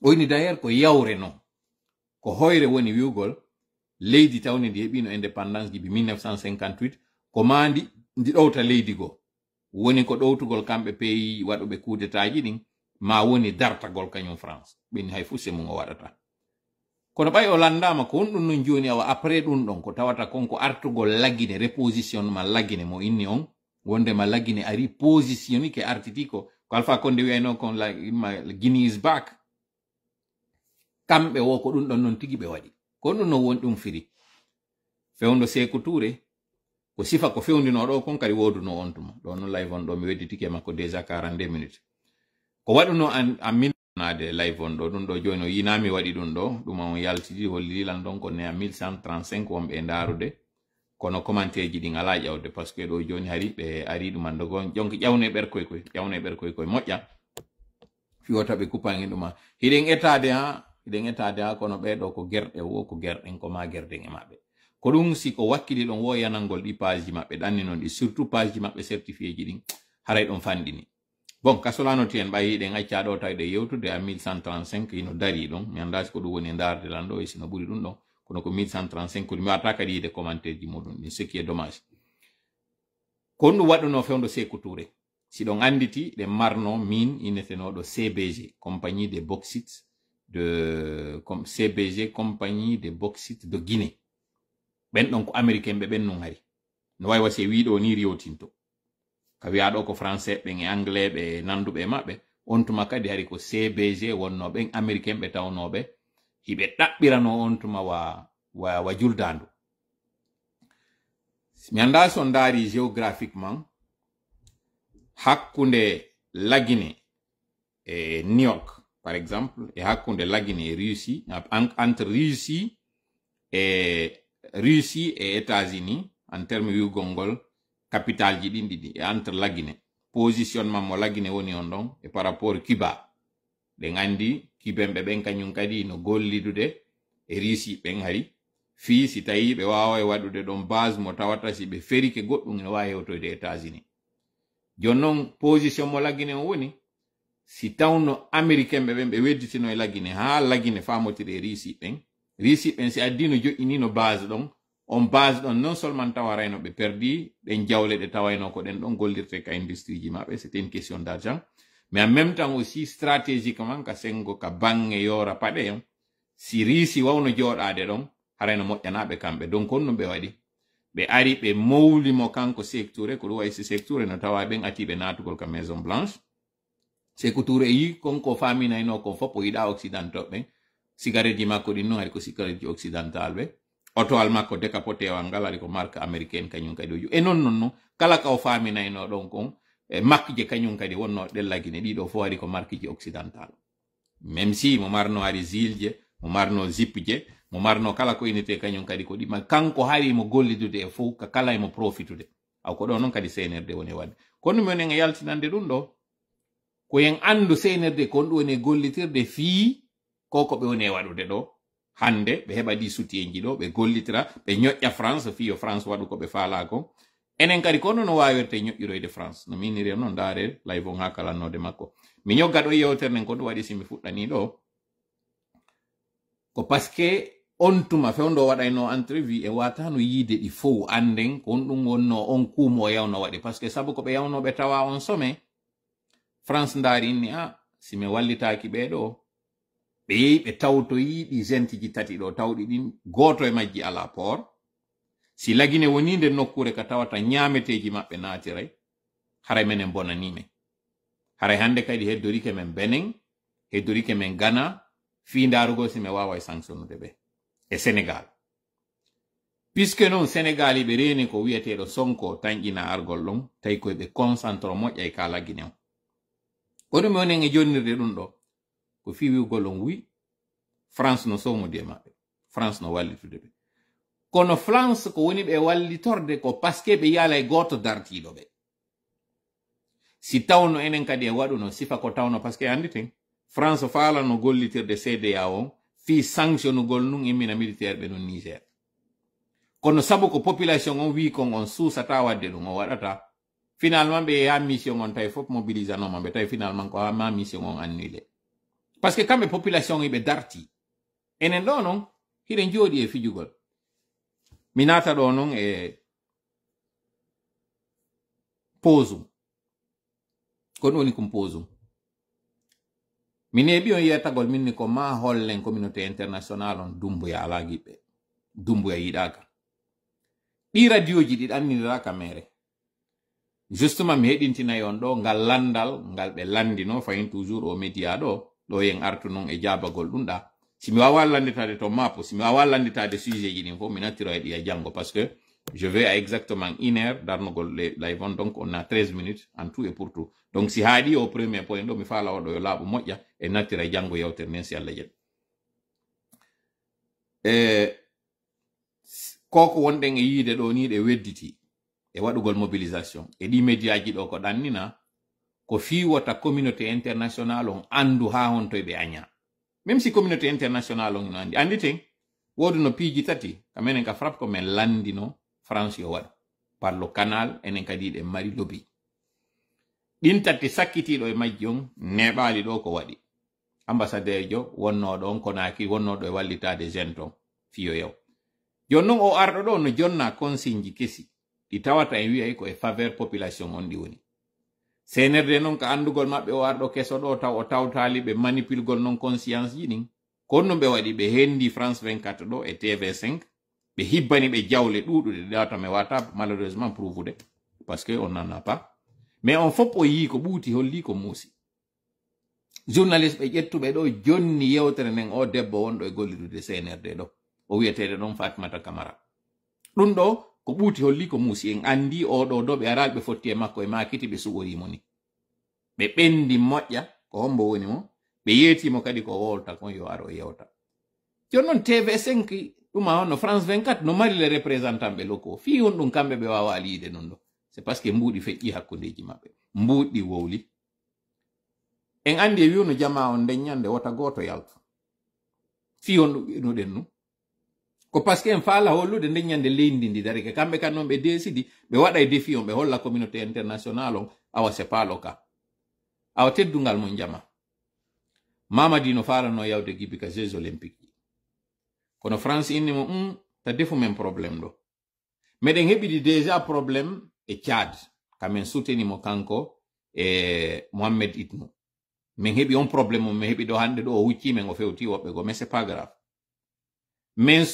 o inni d'ailleurs ko yawre non ko hoyre woni wiugol leydi tawni ndi heɓino indépendance jibi 1958 ko mandi ndi ɗowta leydi go woni ko ɗowtugol kamɓe pays waɗuɓe coup d'état ji ɗin ma woni dartagol kañum France ɓeni hay fuse mum o waɗata kono ɓay o landama ko on ɗum non joni awa après ɗum ɗon ko tawata konko artugol lagine repositionnement lagine mo inni on wondema lagine ari positionni ke artiti ko Alpha Condé wiyayno kon Guinea is back kamɓe wo ko ɗum ɗon non tigi ɓe waɗi ko ɗum non woni ɗum firi fewndo Sékou Touré ko sifa ko fewndino ɗo kon kadi woduno on tuma ɗo non live on ɗo mi wedditike makko déjà 42 minutes ko waɗuno a minnade live on ɗo ɗum ɗo joni o yinami waɗi ɗum ɗo ɗum on yaltidi hollilan ɗon ko ne a 1135 wonɓe e ndarude kono commentaire ji ɗin ala ƴawde par ce que ɗo joni hari ɓe ari ɗuman dogon jonki ƴawne ɓerkoy koy moƴƴa fiwota ɓe kupani ɗuma hiɗen etade ha kono ɓeɗo ko gerɗe wo ko gerɗen ko ma gerɗen e maɓɓe ko ɗum si ko wakkili ɗon wo yanangol ɗi page ji maɓɓe ɗanni noon ɗi surtout page ji maɓɓe certifié ji ɗin haray ɗon fanɗini bon kasolanoti en ɓayi ɗen acca ɗo tawi ɗe yewtude a 1135 ino dari ɗon mi anda ko ɗum woni darde lan ɗo e sino ɓuri ɗum ɗon kono ko 1135 ko mi wata kadi yide commentaire ji muɗum ɗin ce qui est dommage ko ɗum waɗuno fewndo Sékou Touré si ɗon anditi ɗe marno min innetenoɗo CBG compagnie des bauxites de Guinée ben don ko américain be ben non hari no way wase wiido ni riotinto ka wiado ko français be anglais be nandube mabbe on tuma kadi hari ko CBG wonno ben américain be tawnobe hibe dabbirano on tuma wa juldandu mi anda son dari géographiquement hakkunde lagine e New York par exemple et hakkunde lagine e Russie entre Russie et États-Unis en termes yu gongol capital ji dindi e entre lagine positionnement mo lagine woni on don e par rapport Cuba de ngandi kibembe ben kanyum kadi no gollidude e Russie ben hari fi si tayi be wawa e wadude don base mo tawata si be ferike goddum no wawi to de États-Unis jonnon position mo lagine woni si tawno américain be ben be wedditino e lagine ha lagine famotire Russie ben si addino jo'inino base don on base don non seulement tawarayno be perdi ben jawle de tawayno ko den don gollirte ka industrie ji mabbe c'était une question d'argent mais en même temps aussi stratégiquement ka sengo ka bange yora pade si Russie wawno jodade don harayno moƴƴanaɓe kamɓe donc on no ɓe waɗi ɓe ari ɓe mowlimo kanko secture ko ɗum wayi si secture no tawa ɓen atiɓe natugol ka maison blanche secture yi konko faminayno ko fof o yiɗa occidental ɓen cigarette ji makko ɗin noon hari ko cigarette ji occidental ɓe otoal makko décapotewal ngal ari ko marque américaine kañum kadi oju e non kala ka o faminayno ɗon kon marque je kañum kadi wonno ɗellagine ɗiɗo fof ari ko marque ji occidental même si mo marno ari zilje mo marno zipje mo marno kala ko inite kañum kadi ko ɗima kanko hari mo gollidude e fof ka kala e mo profitude aw ko ɗo noon kadi senerde woni wadde kono mi onen e yaltinande ɗum ɗo ko en andu senerde kon ɗum woni gollitirde fii koko ɓe woni e waɗude ɗo hande ɓe heɓa ɗi soutien-ji ɗo ɓe gollitira ɓe ñoƴƴa France fiyo France waɗu ko ɓe faala ko enen kadi kono no wawirte ñoƴƴiroyde France no miniri noon ndaare layvon ha kalannode makko mi ñogga ɗo yewtere nden ko ɗum waɗi simi fuɗɗani ɗo ko parce que on tuma fewndo waɗayno entrevue e watano yiide ɗi fof anden ko on ɗum wonno on kuumo yawno waɗi parce que sabu ko ɓe yawnoɓe tawa on some France ndaari inni simi wallitaki ɓeɗo ɓe yehi ɓe tawtoyi ɗi gentiji tati ɗo tawɗi ɗin goto e majji ala port si lagine woni nder nokkure ka tawata ñameteji maɓɓe naatiray haray menen bonanime haray hande kadi heddorike men Benin heddorike men Ghana fi ndarugo si mi wawa e sanctionnude ɓe e Sénégal puisque non Sénégal ɓe reni ko wiyeteɗo Sonko tañƴina argol ɗon tawi koye ɓe concentre moƴƴa e kala Guinéen ko ɗum onen e jonnirde ɗum ɗo ko fi wiwgol on wi France no sowmodi e maɓɓe France no wallitude ɓe kono France ko woni ɓe wallitorde ko parce que ɓe yaala e goto dartiɗo ɓe si tawno enen kadi e waɗu no sifa ko tawno parce que andi ten France faala no gollitirde CDA on fi sanctionnugol nun immina militaire ɓe non Niger kono sabu ko population on wi kon on suusata wadde ɗum o waɗata finalement ɓe ya mission on tawi fof mobilisanoma ɓe tawi finalement ko ma mission on annulé parce que kamɓe population ɓe darti enen ɗo noon hiɗen jooɗi e fijugol mi nata ɗo noon e posum ko ɗum woni kom posum mi neeɓi on yettagol minni ko ma hollen communauté international on dumbuya ala giɓɓe dumbuya yiɗaka ɗi radio ji ɗi ɗanniniraka mere justement mi heɗintinayi on ɗo ngal landal ngal ɓe landino fayin toujours au média ɗo yen artu noon e jabagol ɗum ɗa si mi wawa landitade to mapo si mi wawa landitade sujet ji ɗin fof mi nattiro e ɗi a janngo parce que je vais à exactement 1 heure darnugol live on donc on a 13 minutes en tout et pour tout donc si haaɗi au premier point ɗo mi faala oɗo yo laaɓu moƴƴa e nattira e janngo yewtere nden si Allah jaɓi koko wonɗen e yiide ɗo ni ɗe wedditi e waɗugol mobilisation e ɗi médiaji ɗo ko ɗannina ko fiwota communauté international on andu ha hon toye ɓe aña même si communauté international on no andi ten wodu no piiji tati kamenen ka frappe ko men landino France yo waɗa par le canal enen kadi ɗen mari lobby ɗin tati sakkitiɗo e majji on neɓali ɗo ko waɗi ambassadeur jo wonnoɗo on Konaki wonnoɗo e wallitade jeune ton fiyo yew jonnon o arɗo ɗo no jonna consigne ji kesi ɗi tawata e wiyay ko e faveur population on ɗi woni senerde noon ka andugol maɓɓe o arɗo keso ɗo taw o tawtali ɓe manipulgol noon conscience ji ɗin kono ɓe waɗi ɓe hendi France 24 ɗo e TV5 ɓe hibbani ɓe jawle ɗuɗuɗe data me wata malheureusement prouvude parce que on n'en a pas mais on fop o yi ko ɓuuti holli ko muusi journaliste ɓe ƴettuɓe ɗo jonni yewtere nden o debbo wonɗo e gollidude CNRD ɗo o wiyetede ɗon Fatimata Camara ɗum ɗo ko ɓuuti holli ko muusi en andi oɗo do ɓe aral ɓe fotti e makko e makiti ɓe suɓorimo ni ɓe ɓendi moƴƴa ko hombo woni mo ɓe yeetimo kadi ko wolta kon yo aro yewta jon noon TV5 ɗuma on no France 24 no mari le représentant ɓe loko fi on ɗum kamɓe ɓe wawa aliide non ɗo c'est parce que mbuuɗi feƴƴi hakkundeji maɓɓe mbuuɗi wowli en andi e wiwno jama on nden ñande wota goto yalto fi on ɗum ɓinuɗen nu ko parce que en faala hollude nden ñande leydi ndi darike kamɓe kan noon ɓe décidi ɓe waɗa e défi on ɓe holla communauté international on awa c'est pas le cas awa teddungal mon jama Mamadi no farano yawde gibi ka Jeux olympiques kono France inni mo ta defu men problème ɗo meɗen heɓiɗi déjà problème e Tchad kamen souteni mo kanko e Mohamed Itno min heɓi on problème o min heɓi ɗo hande ɗo o hucci men o fewti woɓɓe go mais c'est pas grave min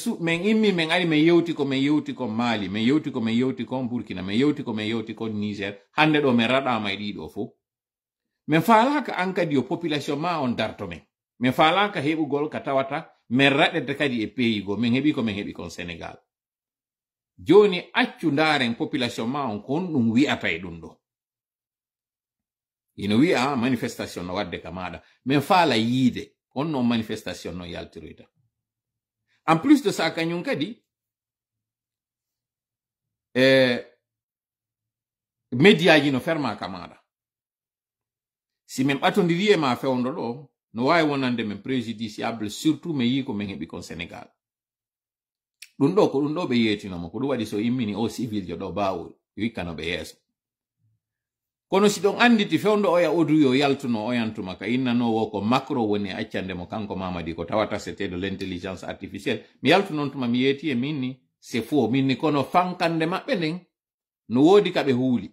immi min ari min yewti ko Mali min yewti ko Burkina min yewti ko Niger hande ɗo min raɗama e ɗiɗo fof min faalaka an kadi yo population ma on darto men min faalaka heɓugol ka tawata min raɗete kadi e pays go min heɓi kon Sénégal joni accu ndaren population ma on kon ɗum wi'ata e ɗum ɗo ino wi'a manifestation no wadde ka maɗa min faala yiide on non manifestation no yaltiroyta en plus de ça kañum kadi médiaji no ferma ka maɗa si min ɓatodiri e ma fewndo ɗo no wawi wonande men préjudiciable surtout mi yi ko min heɓi kon Sénégal ɗum ɗo ko ɗum ɗo ɓe yetinomo ko ɗum waɗi so immini o civil jo ɗo bawol wikkano ɓe yeeso kono si ɗon anditi fewndo oya oduyo yaltuno oyantuma ka innanowo ko macro woni accande mo kanko Mamadi ko tawata c'était de l'intelligence artificielle mi yaltu noon tuma mi yeeti e minni c'est faux minni kono fankande maɓɓe nden no woodi ka ɓe huuli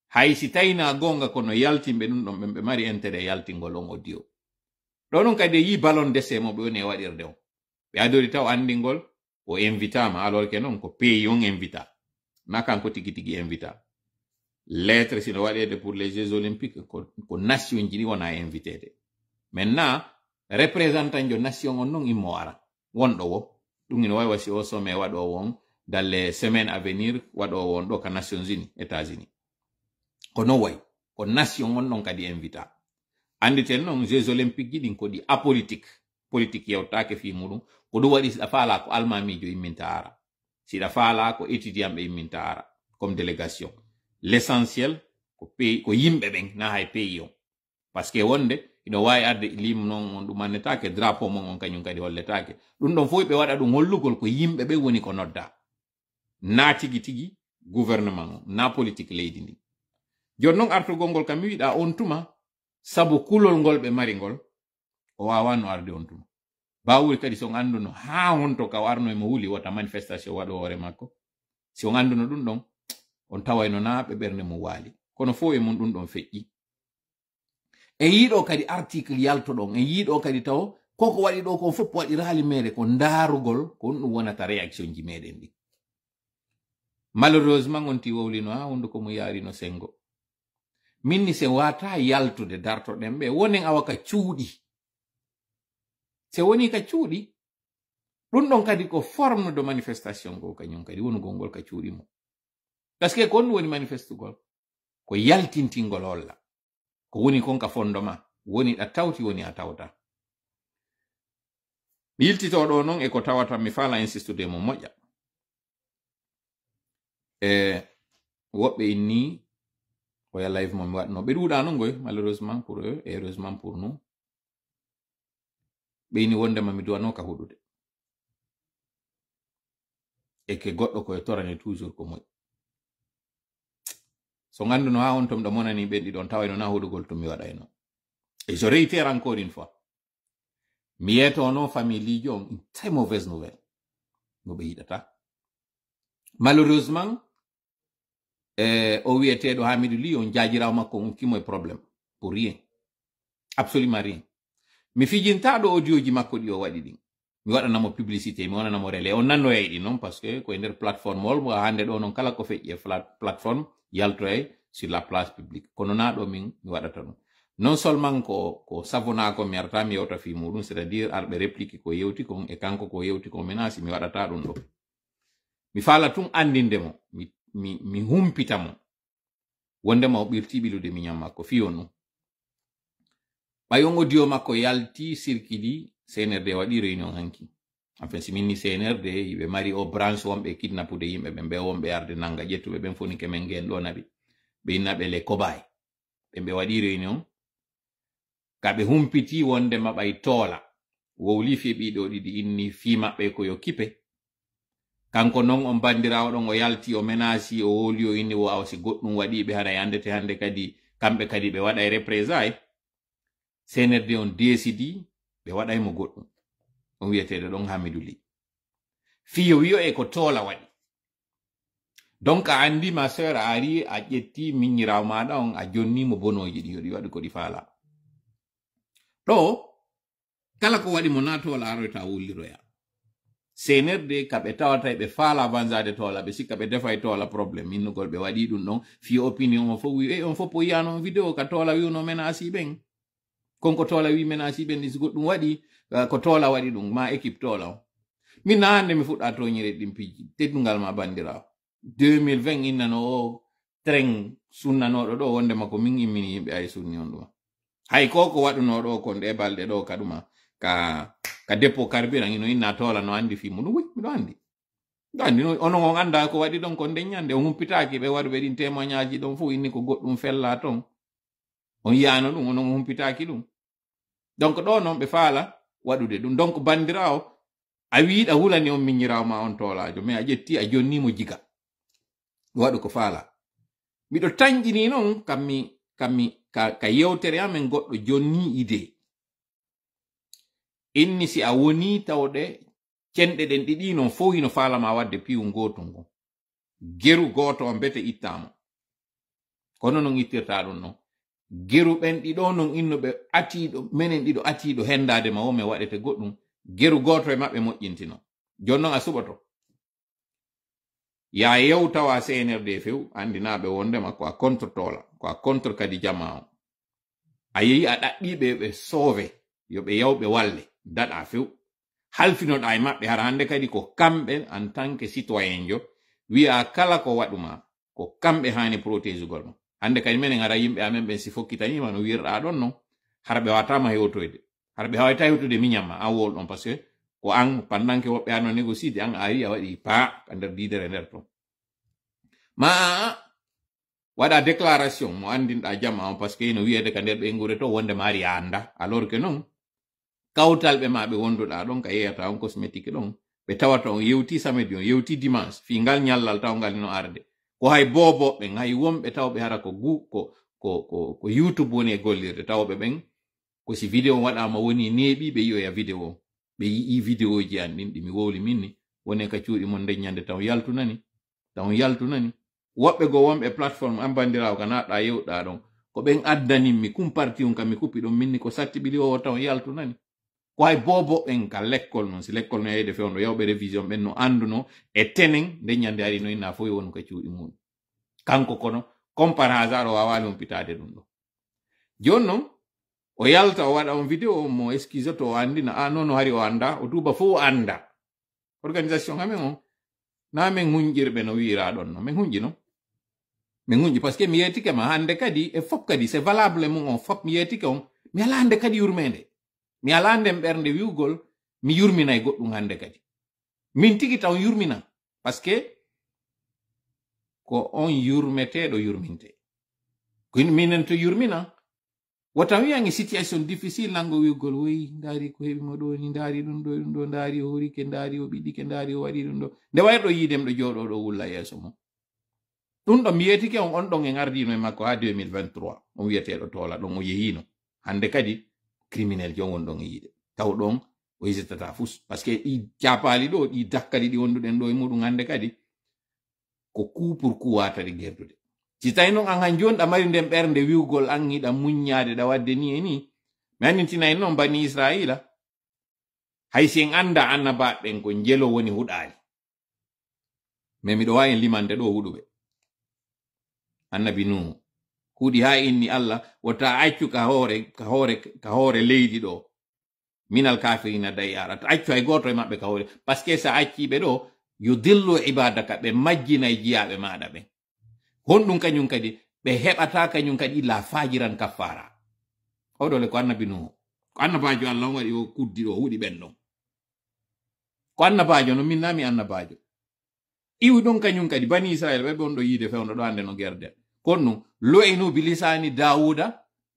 hay si tawina gonga kono yaltimɓe ɗum ɗon ɓe mari intérêt yaltingol on audio ɗo noon kadi yi ballon d'essai mo ɓe woni e waɗirde on ɓe adori taw andingol o invitama alors que non ko pays on invita na kanko tigi tigi invita lettre sino waɗede pour les Jeux olympiques ko nation ji ɗi wona invitede maintenant représentant jo nation on non immo ara wonɗo wo ɗum ina wawi wasi o sommet waɗo won dans les semaines à venir waɗo won ɗo ka Nations Unies États-Unis ko non way ko nation on non kadi invita anditen non Jeux olympiques ji ɗin ko ɗi apolitique politique yewtake fi muɗum ko ɗum waɗi siɗa faala ko almamijo imminta ara siɗa faala ko étudiant ɓe imminta ara comme délégation l'essentiel ko yimɓe ɓen na hay pays on par ce que wonde ino wawi arde lim noon on ɗum annetake drapeau mon on kañum kadi holletake ɗum ɗon fof ɓe waɗa ɗum hollugol ko yimɓe ɓe woni ko nodda na tigi tigi gouvernement on na politique leydi ndi joni noon artugol ngol kam mi wiɗa on tuma sabu kulol ngol ɓe mari ngol o wawano arde on tuma bawuri kadi si on anduno ha wonto ka arno e mo huuli wata manifestation waɗo hoore makko si on anduno ɗum ɗon on tawayno na ɓe ɓernde mum waali kono fo e mum ɗum ɗon feƴƴi e yiɗo kadi article yalto ɗon e yiɗo kadi taw koko waɗi ɗo ko fof waɗi raali mere ko ndaarugol ko ɗum wonata réaction ji meɗen ɗi malheureusement on ti wowlino ha hunde ko mo yarino sengo minni se wata yaltude dartoɗen ɓe wonen awa ka cuuɗi se woni ka cuuɗi ɗum ɗon kadi ko forme de manifestation ko kañum kadi wonugol ngol ka cuuɗi mo parce que ko ɗum woni manifestugol ko yaltintingol holla ko woni kon ka fondement woni ɗa tawti woni a tawta mi yiltitoɗo noon e ko tawata mi faala insistude mo moƴƴa woɓɓe inni oya live mo mi waɗno ɓe ɗuuɗa noon goy malheureusement pour eux et heureusement pour nous ɓe inni wondema mi duwano ka huɗude e ke goɗɗo koye torane toujours ko moƴƴi so ganduno ha on tom ɗo monani ɓen ɗiɗon tawayno na huɗugol to mi waɗayno et je réitère encore une fois mi yetono famille lijo on une très mauvaise nouvelle no ɓe yiɗata malheureusement o wiyeteɗo Hamidou Ly on jajirawo makko on kimo e probléme pour rien absolument rien mi fijintaɗo audio ji makko ɗi o waɗi ɗin mi waɗanamo publicité mi wonanamo relais on nanno yeyɗi noon par ce que koye nder plateforme ol mo hande ɗo noon kala ko feƴƴi e plateforme yaltoye sur la place publique kono na ɗo min mi waɗata ɗum non seulement ko savona ko mi arata mi yewta fi muɗum c'est à dire arɓe réplique ko yewti kon e kanko ko yewti ko menasi mi waɗata ɗum ɗo mi faala tun andinde mo mi humpita mo wondema o ɓirti ɓilude miñam makko fiyo non ɓayon audio makko yalti circuit CNRD waɗi réunion hanki enfin si minni CNRD yiɓe mari o branche wonɓe kidnapude yimɓe ɓe mbe wonɓe arde nanga ƴettuɓe ɓen foni kemen gen ɗo naɓi ɓe innaɓe les cobayes ɓe waɗi réunion kaɓe humpiti wondema ɓay toola wowli fi ɓiɗo ɗiɗi inni fi maɓɓe ko yo kipe kanko non on bandirawo ɗon o yalti o menasi o woli o inni wo awsi goɗɗum waɗiɓe hana yandete hande kadi kamɓe kadi ɓe waɗay représailles CNRD on décidi ɓe waɗaymo goɗɗum on wiyeteɗo ɗon Hamidou Ly fiyo wiyo e ko toola waɗi donc a andi ma sœur a ari a ƴetti miñirawo maɗa on a jonnimo bonoji ɗi yoɗi waɗi ko ɗi faala ɗo kala ko waɗi mo na toola aroyta wulliroya CNRD kaɓe tawata ɓe faala vanzade toola ɓe sikka ɓe defay toola probléme innugol ɓe waɗi ɗum ɗon fiyo opinion o fof wi on fof o yiyano vidéo ka toola wiwno menasi ɓen konko toola wi menasi ɓen ɗi goɗɗum waɗi ko toola waɗi ɗum ma équipe toola o min na hande mi fuɗɗa toñire ɗin piji teddungal ma bandirawo 2020 innano o train sunnanoɗo ɗo wondema ko min immini yimɓe ay sunni on ɗuma hay koko waɗuno ɗo kon ɗe balɗe ɗo kaduma ka dépôt carburant ino inna toola no andi fimu ɗum miɗo andi no onon on anda ko waɗi ɗon kon deññande o humpitaki ɓe waɗuɓe ɗin témoignage ɗon fo inni ko goɗɗum fella ton on yiyano ɗum onon humpitaki ɗum donc ɗo noon ɓe faala waɗude ɗum donc bandirawo a wiiɗa hulani on miñirawo ma on toolajo mais a ƴetti a jonnimo jiga waɗu ko faala miɗo tañƴini noon ka yewtere amen goɗɗo jonni idée inni si a woni tawɗe cenɗe ɗen ɗiɗi non fof hino faalama wadde piwu gotum ngon geru goto on bete ittamo kono non ittirta ɗum non geru ɓen ɗiɗo non innoɓe atiɗo menen ɗiɗo atiɗo hendade ma wome waɗete goɗɗum geru goto e maɓɓe moƴƴintino jon non a suɓoto ya yewtawa CNRD few andinaɓe wondema ko a contre toola ko a contre kadi jama o a yehi a ɗaɗɗiɓe ɓe sauve yoɓe yawɓe walle daɗa few halfinoɗa e maɓɓe hara hande kadi ko kamɓe en tant que citoyen jo wi'a kala ko waɗuma ko kamɓe hani protégé gol ma hande kadi menen ara yimɓe amen ɓen si fokkitanima no wirɗa ɗon non hara ɓe watama hewtoyde hara ɓe hawata hewtude miñamma an wol ɗon par ce que ko an pendant que woɓɓe ano négociide an ari a waɗi pa ka nder didere nder ton ma waɗa déclaration mo andinɗa jamma on par ce que ino wiyede ka nder ɓe ngure to wonde maari anda alors que non kawtalɓe ma ɓe wonduɗa ɗon ka yeyata on cosmétique ɗon ɓe tawata on yewti samedi on yewti dimanche fi ngal ñallal taw ngal no arde ko hay boboɓen hay wonɓe tawɓe hara ko youtube woni e gollirde tawɓe ɓen ko si vidéo waɗama woni neeɓi ɓe yiyoya vidéo ɓe yii vidéo ji an ɗin ɗi mi wowli minni woni ka cuuɗi mon deññande taw yaltunani woɓɓe go wonɓe plateforme an bandirawo ka naɗɗa yewɗa ɗon ko ɓen addaninmi kumparti on kam mi kuppi ɗon minni ko satti ɓili o taw yaltunani ko hay boboɓen ka l'école noon si l'école no yeyde fewno yawɓe révision ɓen no anduno e tenen deññande ari no inna fof wonu ka cuuɗi mum kanko kono comme par hasard o wawali humpitade ɗum ɗo joni noon o yalta o waɗa on vidéo mo excuse to o andina a noon o hari o anda o tuba fof o anda organisation amen on na men hunƴirɓe no wiira ɗon no min hunƴi non min hunƴi par ce que mi yetike ma hande kadi e fof kadi c'est valable mum on fof mi yetike on mi ala hande kadi yurmede mi ala nden ɓernde wiwgol mi yurminay goɗɗum hande kadi min tigi taw yurminan par ce que ko on yurmeteɗo yurminte ko minen to yurminan wota wiyange situation difficile nango wiwgol woyi ndaari ko heɓimo ɗo ni ndaari ɗum ɗo ndaari o horike ndaari o ɓiɗike ndaari o waɗi ɗum ɗo nde wayɗo yiidem ɗo jooɗo ɗo wulla yeeso mum ɗum ɗo mi yetike on ɗon en ardino e makko ha 2023 on wiyeteɗo toola ɗon o yehino hande kadi criminel jon won ɗon e yiide taw ɗon o hésitata fus par ce que ɗi capaali ɗo ɗi dakkali ɗi wonduɗen ɗo e muɗum hande kadi ko coup pour coup watari gerdude si tawi noon an han joni ɗa mari nden ɓernde wiwgol an hiɗa muññade ɗa wadde ni e ni mi annitina en noon bani israila hay sen anda annabaɓen ko jelo woni huɗali mais miɗo wawi limande ɗo huɗuɓe annabi nuhu huuɗi ha inni Allah wota accu ka hoore leydi ɗo minal kafirina dayyara to accu hay goto e maɓɓe ka hoore par ce que sa acciɓe ɗo yudillu ibadaka ɓe majjinay jiyaɓe maɗa ɓen honɗum kañum kadi ɓe heɓata kañum kadi la fajiran kaffara oɗole ko annabi nuhu ko annabajo Allah on waɗi o kuddi ɗo huuɗi ɓen ɗon ko annabajo no min nami annabajo iwi ɗon kañum kadi bani israel ɓe on ɗo yiide fewno ɗo hande no gerde kono lo'inu bilisani dawuda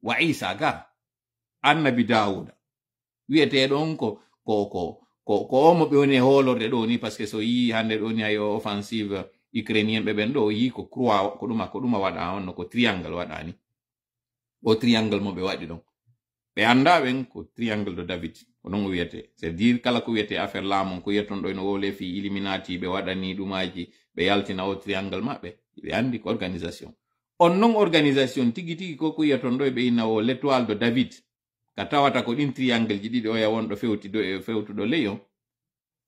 wa isa ga annabi dawuda wiyeteɗon ko omo ɓe woni e holorde ɗo ni par ce que so yi hande ɗo ni ayo offensive ukrainien ɓe ɓen ɗo yi ko croix ko ɗuma waɗa onno ko triangle waɗani o triangle mo ɓe waɗi ɗon ɓe anda ɓen ko triangle de David ko ɗon o wiyete c'est dire kala ko wiyete affaire laamon ko yetton ɗo no wole fi illuminati ɓe waɗani ɗumaji ɓe yaltina o triangle maɓɓe ɓe andi ko organisation on non organisation tigi tigi ko yetton ɗo ɓe inna o l'étoile de David ka tawata ko ɗin triangle ji ɗiɗi oya wonɗo fewtuɗo leyon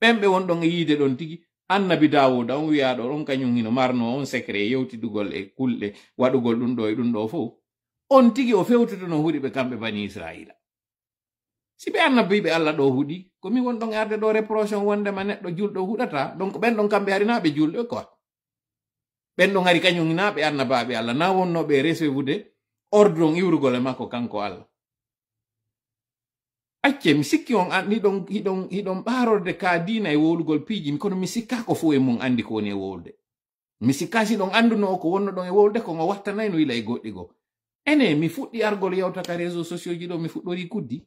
ɓen ɓe wonɗon e yiide ɗon tigi annabi dawuda on wiyaɗo on kañum hino marno on secret yewtidugol e kulɗe waɗugol ɗum ɗo e ɗum ɗo fof on tigi o fewtuto no huuɗi ɓe kamɓe bani israila si ɓe annabiɓe Allah ɗo huuɗi komi wonɗon e arde ɗo reproche wondema neɗɗo julɗo huɗata donc ɓen ɗon kamɓe harinaɓe julɗo quoi ɓen ɗon hari kañum hinaɓe annabaɓe Allah na wonnoɓe recevude ordre on iwrugol e makko kanko Allah acce mi sikki on hiɗon ɓarorde ka dina e wowlugol piiji kono mi sikka ko fo e mum andi ko woni e wowlde mi sikka si ɗon anduno o ko wonno ɗon e wowlde ko o wattanay no wila e goɗɗi go ene mi fuɗɗi argol yewtaka réseau sociaux ji ɗo mi fuɗɗori kuddi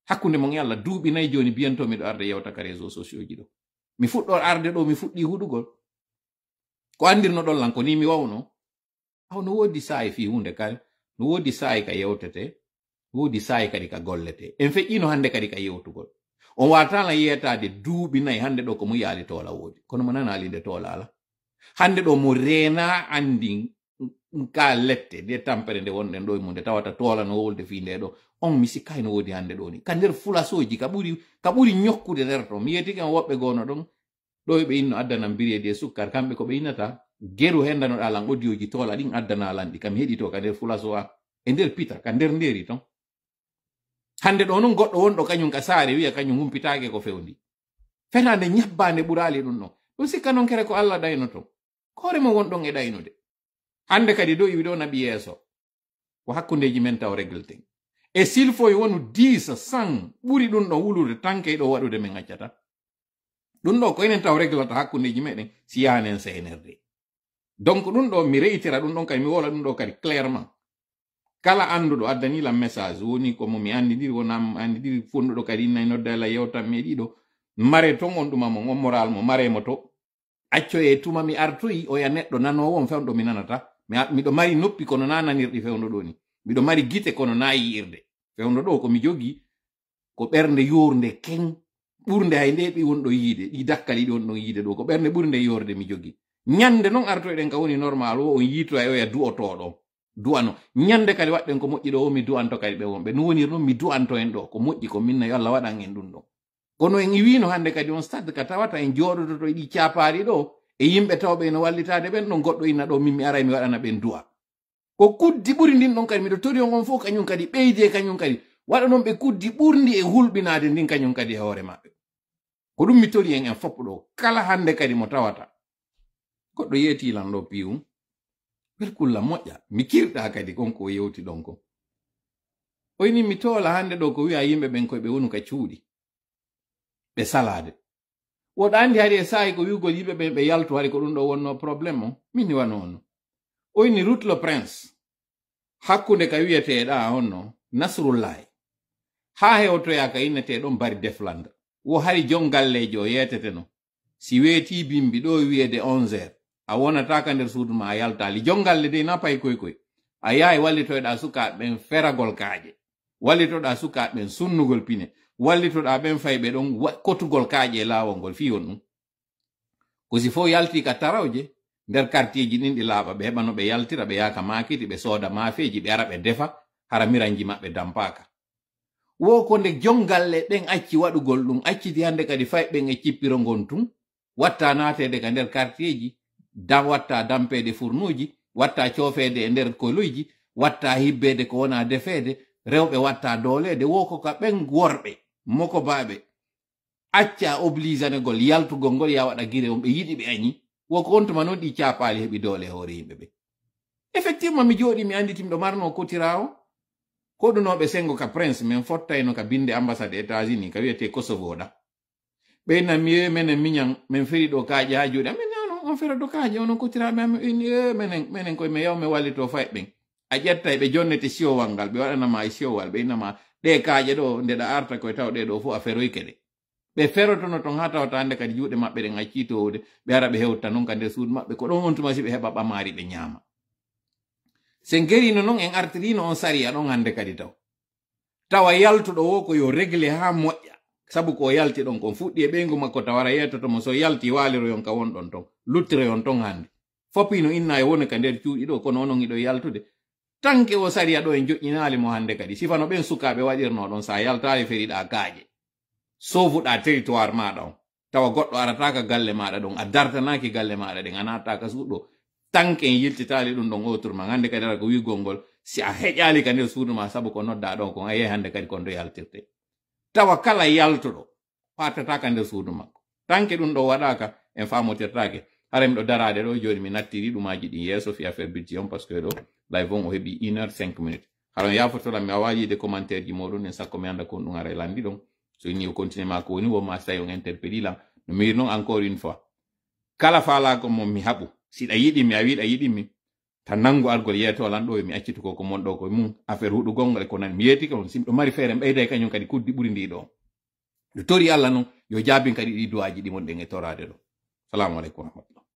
hakkunde mon e Allah duuɓi nayi joni biyanto miɗo arde yewtaka réseau sociaux ji ɗo mi fuɗɗor arde ɗo mi fuɗɗi huɗugol ko andirno ɗon lan ko ni mi wawno aw no wodi saayi fi hunde kare no wodi saayi ka yewtete wodi saayi kadi ka gollete en feƴƴino hande kadi ka yewtugol on watala yeyetade duuɓi nayi hande ɗo ko mo yaali toola woodi kono mo nanali nde toola ala hande ɗo mo reena andi ka lette nde tampere nde wonɗen ɗo e munde tawata toola no wowlde fi nde ɗo on mi sikkay no woodi hande ɗo ni ka nder fulasoji ka ɓuri ñokkude nder to mi yetiki en woɓɓe gono ɗon ɗo ɓe inno addanam biredi e sukkar kamɓe ko ɓe innata geru hendanoɗa lan audioji toola ɗin addana lanɗi kam heɗito ka nder fulaso a e nder pita ka nder nderi ton hande ɗo non goɗɗo wonɗo kañum ka saare wiya kañum humpitake ko fewndi fenande ñabbande ɓurali ɗum ɗon ɗum sikka noon kere ko Allah ɗayno ton koore mo wonɗon e ɗaynude hande kadi ɗo iwi ɗo naɓi yeeso ko hakkundeji men taw regleten e s'il faut wonu 10 100 ɓuri ɗum ɗo wulude tanke ɗo waɗude men accata ɗum ɗo ko enen taw reglata hakkundeji meɗen si yahanen sehnerde donc ɗum ɗo mi reitira ɗum ɗon kadi mi wola ɗum ɗo kadi clairement kala anduɗo addanilam message woni komo mi andidiri wonam andidiri fonduɗo kadi innay noddala yewtan meɗiɗo mare ton on ɗumamon on moral mo maremo to acco e tuma mi artoyi oya neɗɗo nanowo on fewɗo mi nanata miɗo mari noppi kono na nanirɗi fewndo ɗo ni miɗo mari gite kono na yi'irde fewndo ɗo komi jogi ko ɓernde yorde ken ɓurde hay nde ɓi wonɗo yiide ɗi dakkali ɗi wonɗon yiide ɗo ko ɓernde ɓurde yorde mi jogi ñande noon artoyɗen ka woni normal o on yiito e oya du'otoɗo du'ano ñande kadi waɗɗen ko moƴƴi ɗo o mi du'anto kadi ɓe wonɓe no woniri noon mi du'anto en ɗo ko moƴƴi ko minna yo Allah waɗan en ɗum ɗo kono en iwino hande kadi on stade ka tawata en jooɗoto ɗi capaari ɗo e yimɓe tawɓe no wallitade ɓen ɗon goɗɗo inna ɗo min mi aray mi waɗana ɓen du'a ko kuddi ɓuri ndin ɗon kadi miɗo tori on fof kañum kadi ɓeydi e kañum kadi waɗa ɗon ɓe kuddi ɓurdi e hulɓinade ndin kañum kadi e hoore maɓɓe ko ɗum mi tori en fopp ɗo kala hande kadi mo tawata goɗɗo yeetilan ɗo piwum welkulla moƴƴa mi kirɗa kadi konko yewti ɗon ko oyni mi toola hande ɗo ko wi'a yimɓe ɓen koye ɓe wonu ka cuuɗi ɓe salade woɗa andi hari e saayi ko wiwgol yimɓe ɓen ɓe yaltu hari ko ɗum ɗo wonno probléme o min ni wano ono oyni route le prince hakkunde ka wiyeteɗa honno nasrullahi ha hewtoya ka inneteɗon bari deflande wo hari jon gallejo o yetete no si weeti bimbi ɗo wiyede 11h a wonata ka nder suudu ma a yaltali jongalle de na pay koy a yahi wallitoɗa sukaɓe ɓen feragol kaaƴe wallitoɗa sukaɓe ɓen sunnugol pine wallitoɗa ɓen fayɓe ɗon kotugol kaaƴe e laawol ngol fi on ɗum ko si fof yalti ka tarawje nder quartier ji ɗin ɗi laaɓa ɓe heɓa no ɓe yaltira ɓe yaaka makiti ɓe sooda maafeji ɓe ara ɓe defa hara miranji maɓɓe dampaka wo ko nde jongalle ɓen acci waɗugol ɗum acciti hande kadi fay ɓen e cippiro ngon tun watta natede ka nder quartier ji watta dampede fournuji watta coofede e nder koloyji watta hibbede ko wona defede rewɓe watta dolede wo ko ka ɓen worɓe moko baɓe acca obligeanegol yaltugol ngol ya waɗa guire on ɓe yiɗi ɓe añi wo ko on tuma noon ɗi capaali heɓi doole hoore yimɓe ɓe effectivement mi jooɗi mi anditimɗo marno kotirawo ko ɗunoɓe sengo ka prince min fottayno ka binde ambassade états-unis ka wiyete kosovo ɗa ɓeyna mi menen miñan min feri ɗo kaaƴe ha jooɗi amin non on fera do kaaƴe onon kotiraɓe menen koye mi yaw mi wallito fay ɓen a ƴetta ɓe jonnete siowal ngal ɓe waɗanama e siowal ɓeynama ɗe kaaƴe ɗo ndeɗa arta koye taw ɗe ɗo fof a feroyke ɗe ɓe ferotono ton ha tawata hande kadi juuɗe maɓɓe ɗen accitowde ɓe ara ɓe hewta noon ka nder suudu maɓɓe ko ɗon on tuma si ɓe heɓa ɓamari ɓe ñaama sen gerino noon en artirino on sariya ɗon hande kadi tawa yaltuɗo wo ko yo réglé ha moƴƴa sabu ko yalti ɗon kon fuɗɗi e ɓeygu makko tawara yettotomo so yalti waliroyon ka wonɗon ton luttiroyon ton hande foppino inna e woni ka nder cuuɗi ɗo kono onon iɗo yaltude tanke o sariya ɗo en joƴƴinali mo hande kadi sifano ɓen sukaɓe waɗirno ɗon sa yaltali feriɗa kaaƴe sofuɗa territoire maɗa on tawa goɗɗo arataka galle maɗa ɗon a dartanaki galle maɗa ɗen a nattaka suuɗo tanke en yiltitali ɗum ɗon autrement hande kadi ara ko wigol ngol si a heƴali ka nder suudu ma sabu ko nodda ɗon kon a yehi hande kadi kon do yaltirte tawa kala yaltuɗo fatataka nder suudu makko tanke ɗum ɗo waɗaka en famotirtake hara miɗo darade ɗo joni mi nattiri ɗumaji ɗin yeeso fi affaire budget on par ce que ɗo live on o heeɓi 1h05 minutes hara mi yafotoɗam mi a wajide commentaire ji moɗon en sakko mi anda kon ɗum ara landi ɗon so ni o continue ma ko woni wonma so tawi on interpelli lam no miri noon encore une fois kala falako mon mi haɓu siɗa yiɗimi a wiɗa yiɗimi tan nangu argol yetolan ɗo mi acciti ko monɗo ko mum affaire huɗugol ngol e ko nani mi yetika on simɗo mari feere ɓeyda kañum kadi kuddi ɓuri ndi ɗo nde tori Allah noon yo jaabin kadi ɗi duwaji ɗi monɗen e torade ɗo salamu aleykum.